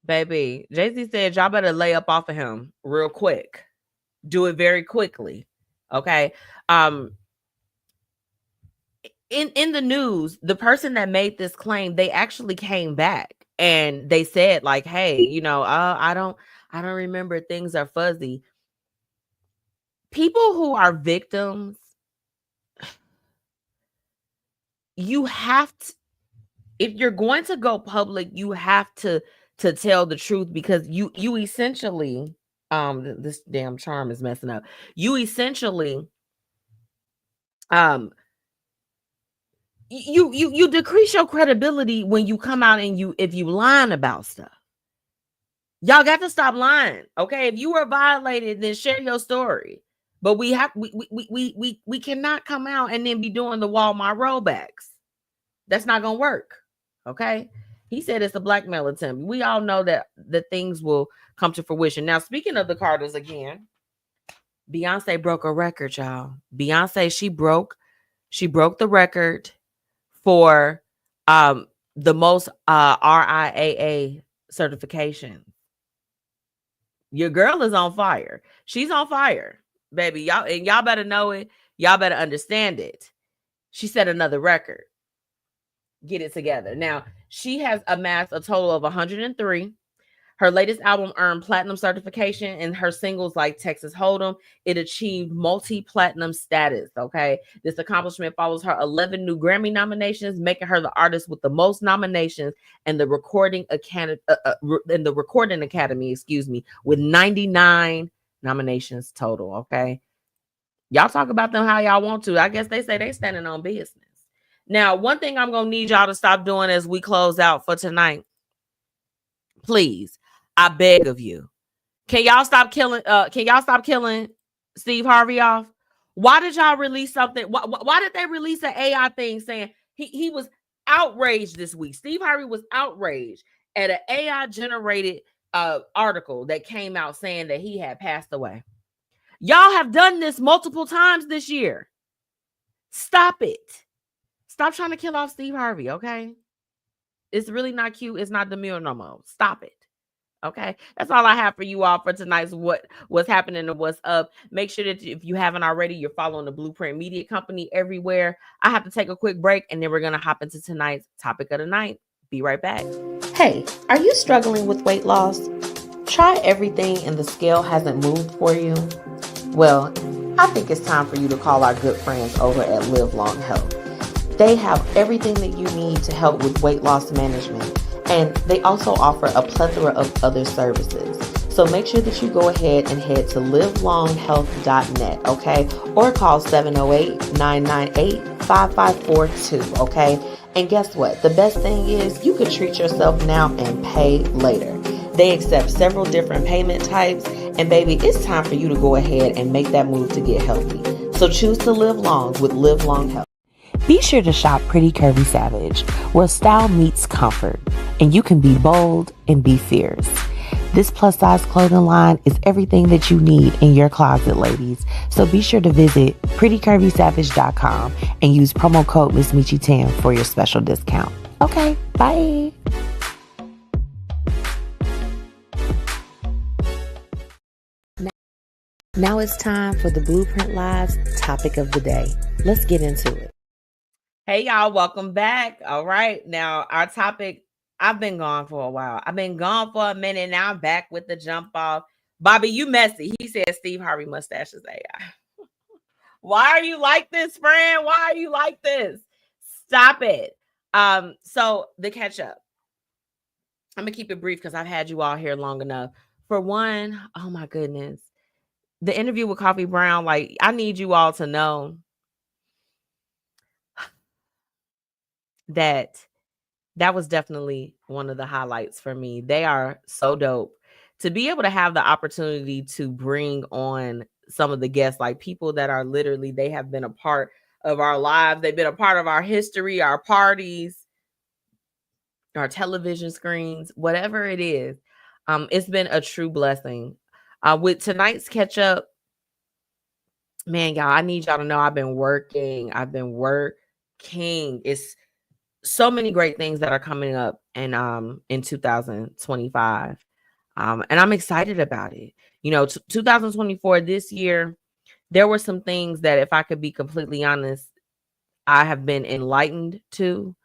baby. Jay-Z said y'all better lay up off of him real quick. Do it very quickly. Okay. Um, in the news, the person that made this claim, they actually came back and they said, like, hey, I don't remember, things are fuzzy. People who are victims, you have to, if you're going to go public, you have to tell the truth, because you essentially, this damn charm is messing up. You essentially, you decrease your credibility when you come out and if you lying about stuff. Y'all got to stop lying. Okay. If you were violated, then share your story. But we cannot come out and then be doing the Walmart rollbacks. That's not gonna work. Okay. He said it's a blackmail attempt. We all know that the things will come to fruition. Now, speaking of the Carters again, Beyonce broke a record, y'all. Beyonce, she broke the record for the most RIAA certification. Your girl is on fire. She's on fire, baby. Y'all better know it. Y'all better understand it. She set another record. Get it together. Now, she has amassed a total of 103. Her latest album earned platinum certification, and her singles like Texas Hold'em, it achieved multi-platinum status. Okay, this accomplishment follows her 11 new Grammy nominations, making her the artist with the most nominations in the Recording Academy, excuse me, with 99 nominations total. Okay, y'all talk about them how y'all want to. I guess they say they standing on business. Now, one thing I'm gonna need y'all to stop doing as we close out for tonight, please, I beg of you. Can y'all stop killing Steve Harvey off? Why did y'all release something? Why did they release an AI thing saying he was outraged this week? Steve Harvey was outraged at an AI generated article that came out saying that he had passed away. Y'all have done this multiple times this year. Stop it. Stop trying to kill off Steve Harvey, okay? It's really not cute. It's not demure no more. Stop it. Okay, that's all I have for you all for tonight's what's happening and what's up. Make sure that if you haven't already, you're following the Blueprint Media Company everywhere. I have to take a quick break, and then we're gonna hop into tonight's topic of the night. Be right back. Hey, are you struggling with weight loss? Try everything and the scale hasn't moved for you? Well, I think it's time for you to call our good friends over at Live Long Health. They have everything that you need to help with weight loss management, and they also offer a plethora of other services. So make sure that you go ahead and head to livelonghealth.net, okay? Or call 708-998-5542, okay? And guess what? The best thing is you could treat yourself now and pay later. They accept several different payment types, and baby, it's time for you to go ahead and make that move to get healthy. So choose to live long with Live Long Health. Be sure to shop Pretty Curvy Savage, where style meets comfort, and you can be bold and be fierce. This plus-size clothing line is everything that you need in your closet, ladies. So be sure to visit prettycurvysavage.com and use promo code MzMetchi10 for your special discount. Okay, bye. Now it's time for the Blueprint Live's topic of the day. Let's get into it. Hey, y'all, welcome back. All right. Now, our topic, I've been gone for a while. I've been gone for a minute. Now I'm back with the jump off. Bobby, you messy. He said Steve Harvey mustache is AI. Why are you like this, friend? Why are you like this? Stop it. So the catch up. I'm going to keep it brief because I've had you all here long enough. For one, oh my goodness. The interview with Koffee Brown, like, I need you all to know that was definitely one of the highlights for me. They are so dope. To be able to have the opportunity to bring on some of the guests, like people that are literally, they have been a part of our lives. They've been a part of our history, our parties, our television screens, whatever it is. It's been a true blessing. With tonight's catch up, man, y'all, I need y'all to know I've been working. It's so many great things that are coming up in 2025. And I'm excited about it. You know, 2024, this year, there were some things that, if I could be completely honest, I have been enlightened to.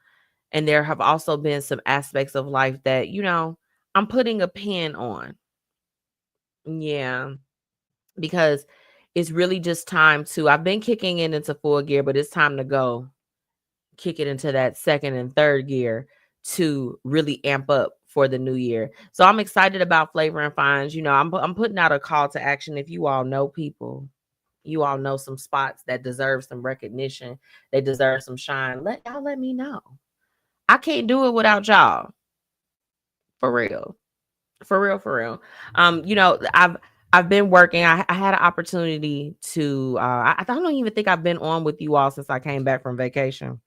And there have also been some aspects of life that, you know, I'm putting a pin on. Yeah, because it's really just time to, I've been kicking it into full gear, but it's time to go kick it into that second and third gear to really amp up for the new year. So I'm excited about Flavor and Fines. You know, I'm putting out a call to action. If you all know people, you all know some spots that deserve some recognition, they deserve some shine, let me know. I can't do it without y'all. For real. You know, I've been working. I had an opportunity to, I don't even think I've been on with you all since I came back from vacation.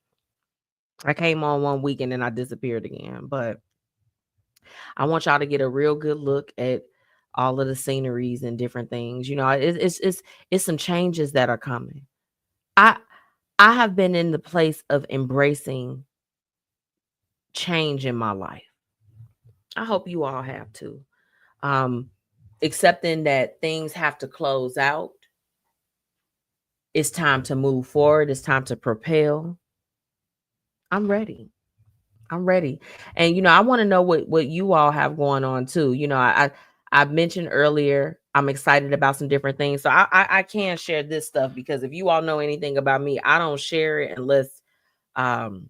I came on one week and then I disappeared again. But I want y'all to get a real good look at all of the sceneries and different things. You know, it's some changes that are coming. I have been in the place of embracing change in my life. I hope you all have too. Accepting that things have to close out. It's time to move forward. It's time to propel. I'm ready. I'm ready. And I want to know what you all have going on too. I mentioned earlier I'm excited about some different things. So I can't share this stuff because if you all know anything about me, I don't share it unless I'm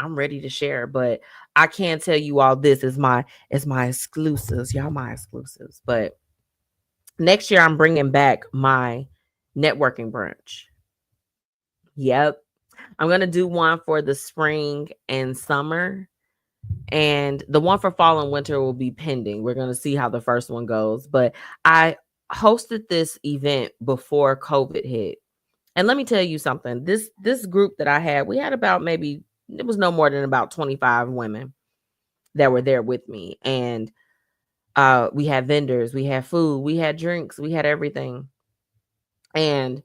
ready to share. But I can tell you all this is my exclusives. Y'all my exclusives. But next year I'm bringing back my networking brunch. Yep. I'm going to do one for the spring and summer. And the one for fall and winter will be pending. We're going to see how the first one goes. But I hosted this event before COVID hit. And let me tell you something. This group that I had, we had about it was no more than about 25 women that were there with me. And we had vendors, we had food, we had drinks, we had everything. And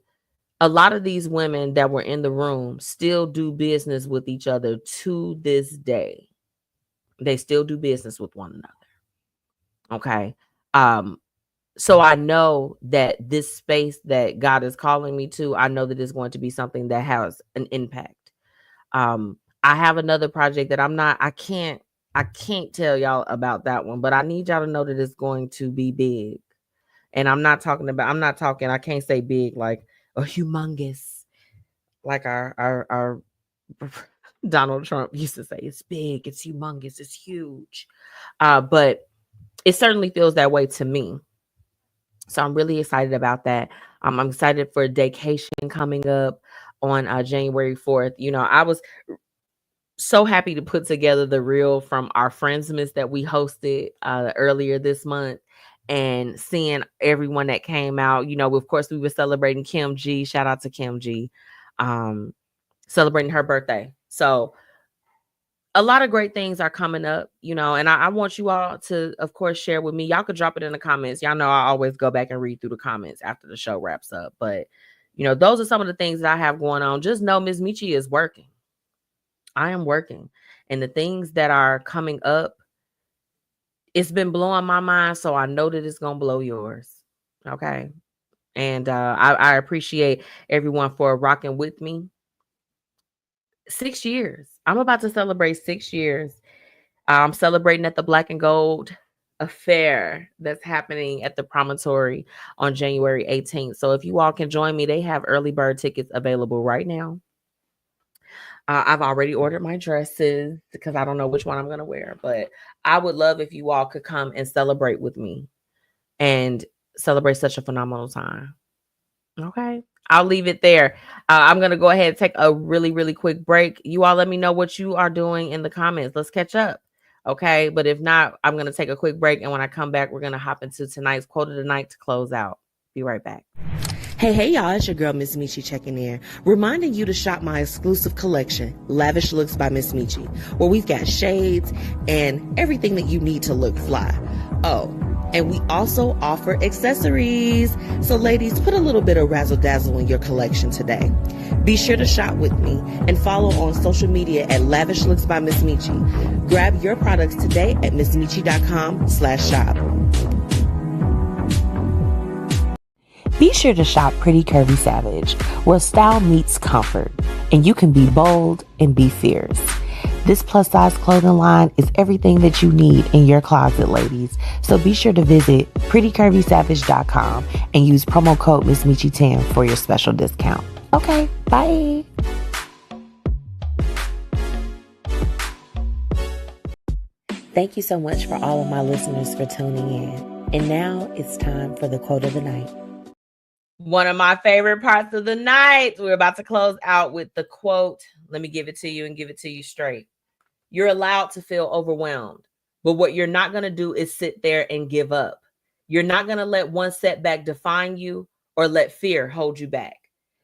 a lot of these women that were in the room still do business with each other to this day. They still do business with one another. Okay. So I know that this space that God is calling me to, I know that it's going to be something that has an impact. I have another project that I can't tell y'all about that one, but I need y'all to know that it's going to be big. And I can't say big like a humongous, like our Donald Trump used to say. It's big, it's humongous, it's huge. But it certainly feels that way to me. So I'm really excited about that. I'm excited for Daycation coming up on January 4th. I was so happy to put together the reel from our Friendsmas that we hosted earlier this month and seeing everyone that came out. Of course, we were celebrating Kim G. Shout out to Kim G. Celebrating her birthday. So a lot of great things are coming up, and I want you all to, of course, share with me. Y'all could drop it in the comments. Y'all know I always go back and read through the comments after the show wraps up. But, those are some of the things that I have going on. Just know MzMetchi is working. I am working. And the things that are coming up, it's been blowing my mind. So I know that it's going to blow yours. Okay. And I appreciate everyone for rocking with me. 6 years. I'm about to celebrate 6 years. I'm celebrating at the Black and Gold affair that's happening at the Promontory on January 18th. So if you all can join me, they have early bird tickets available right now. I've already ordered my dresses because I don't know which one I'm going to wear, but I would love if you all could come and celebrate with me and celebrate such a phenomenal time. Okay. I'll leave it there. I'm going to go ahead and take a really, really quick break. You all let me know what you are doing in the comments. Let's catch up. Okay. But if not, I'm going to take a quick break. And when I come back, we're going to hop into tonight's quote of the night to close out. Be right back. Hey, y'all, it's your girl, MzMetchi, checking in, reminding you to shop my exclusive collection, Lavish Looks by MzMetchi, where we've got shades and everything that you need to look fly. Oh, and we also offer accessories. So ladies, put a little bit of razzle dazzle in your collection today. Be sure to shop with me and follow on social media at Lavish Looks by MzMetchi. Grab your products today at MzMetchi.com/shop. Be sure to shop Pretty Curvy Savage, where style meets comfort, and you can be bold and be fierce. This plus-size clothing line is everything that you need in your closet, ladies. So be sure to visit prettycurvysavage.com and use promo code MzMetchi10 for your special discount. Okay, bye. Thank you so much for all of my listeners for tuning in. And now it's time for the quote of the night. One of my favorite parts of the night. We're about to close out with the quote. Let me give it to you and give it to you straight. You're allowed to feel overwhelmed, but what you're not going to do is sit there and give up. You're not going to let one setback define you or let fear hold you back.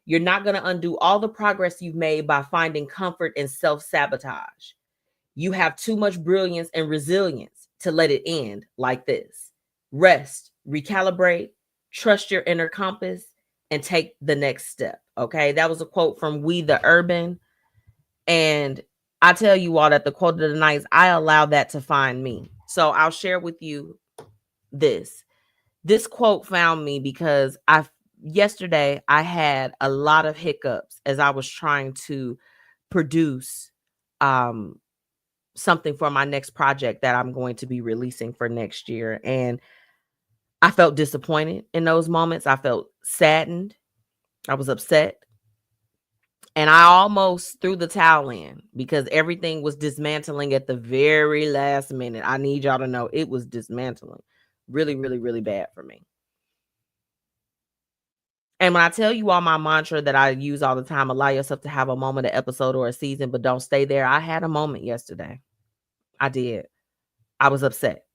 You're not going to undo all the progress you've made by finding comfort in self-sabotage. You have too much brilliance and resilience to let it end like this. Rest, recalibrate, trust your inner compass, and take the next step. Okay, that was a quote from We the Urban. And I tell you all that the quote of the night is, I allow that to find me. So I'll share with you this. This quote found me because yesterday I had a lot of hiccups as I was trying to produce something for my next project that I'm going to be releasing for next year. And I felt disappointed in those moments. I felt saddened. I was upset. And I almost threw the towel in because everything was dismantling at the very last minute. I need y'all to know it was dismantling really, really, really bad for me. And when I tell you all my mantra that I use all the time, allow yourself to have a moment, an episode, or a season, but don't stay there. I had a moment yesterday. I did. I was upset.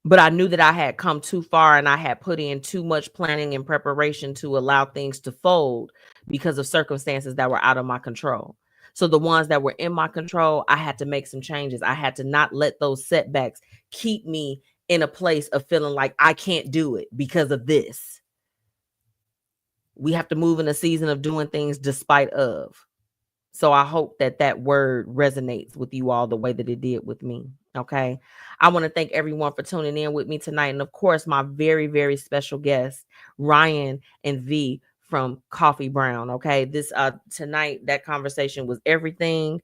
But I knew that I had come too far and I had put in too much planning and preparation to allow things to fold because of circumstances that were out of my control. So the ones that were in my control, I had to make some changes. I had to not let those setbacks keep me in a place of feeling like I can't do it because of this. We have to move in a season of doing things despite of. So I hope that that word resonates with you all the way that it did with me. Okay. I want to thank everyone for tuning in with me tonight. And of course, my very, very special guests, Ryan and V from Koffee Brown. Okay. This tonight, that conversation was everything.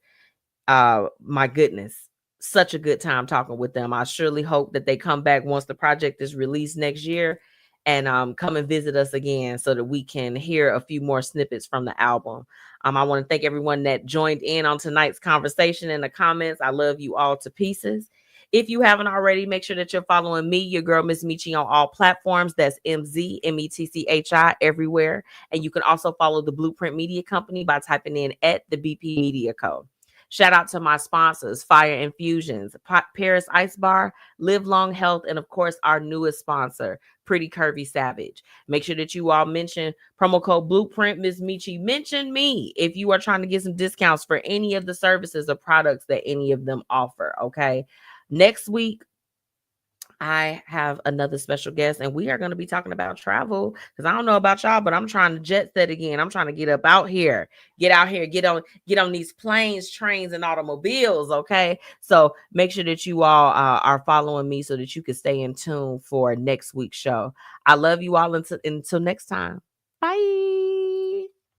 My goodness. Such a good time talking with them. I surely hope that they come back once the project is released next year and come and visit us again so that we can hear a few more snippets from the album. I want to thank everyone that joined in on tonight's conversation in the comments. I love you all to pieces. If you haven't already, make sure that you're following me, your girl, MzMetchi, on all platforms. That's MzMetchi everywhere. And you can also follow the Blueprint Media Company by typing in at the BP Media Code. Shout out to my sponsors, Fire Infusions, Paris Ice Bar, Live Long Health, and of course, our newest sponsor, Pretty Curvy Savage. Make sure that you all mention promo code Blueprint MzMetchi. Mention me if you are trying to get some discounts for any of the services or products that any of them offer, okay? Next week, I have another special guest, and we are going to be talking about travel because I don't know about y'all, but I'm trying to jet set again. I'm trying to get up out here, get out here, get on these planes, trains, and automobiles. Okay, so make sure that you all are following me so that you can stay in tune for next week's show. I love you all until next time. Bye.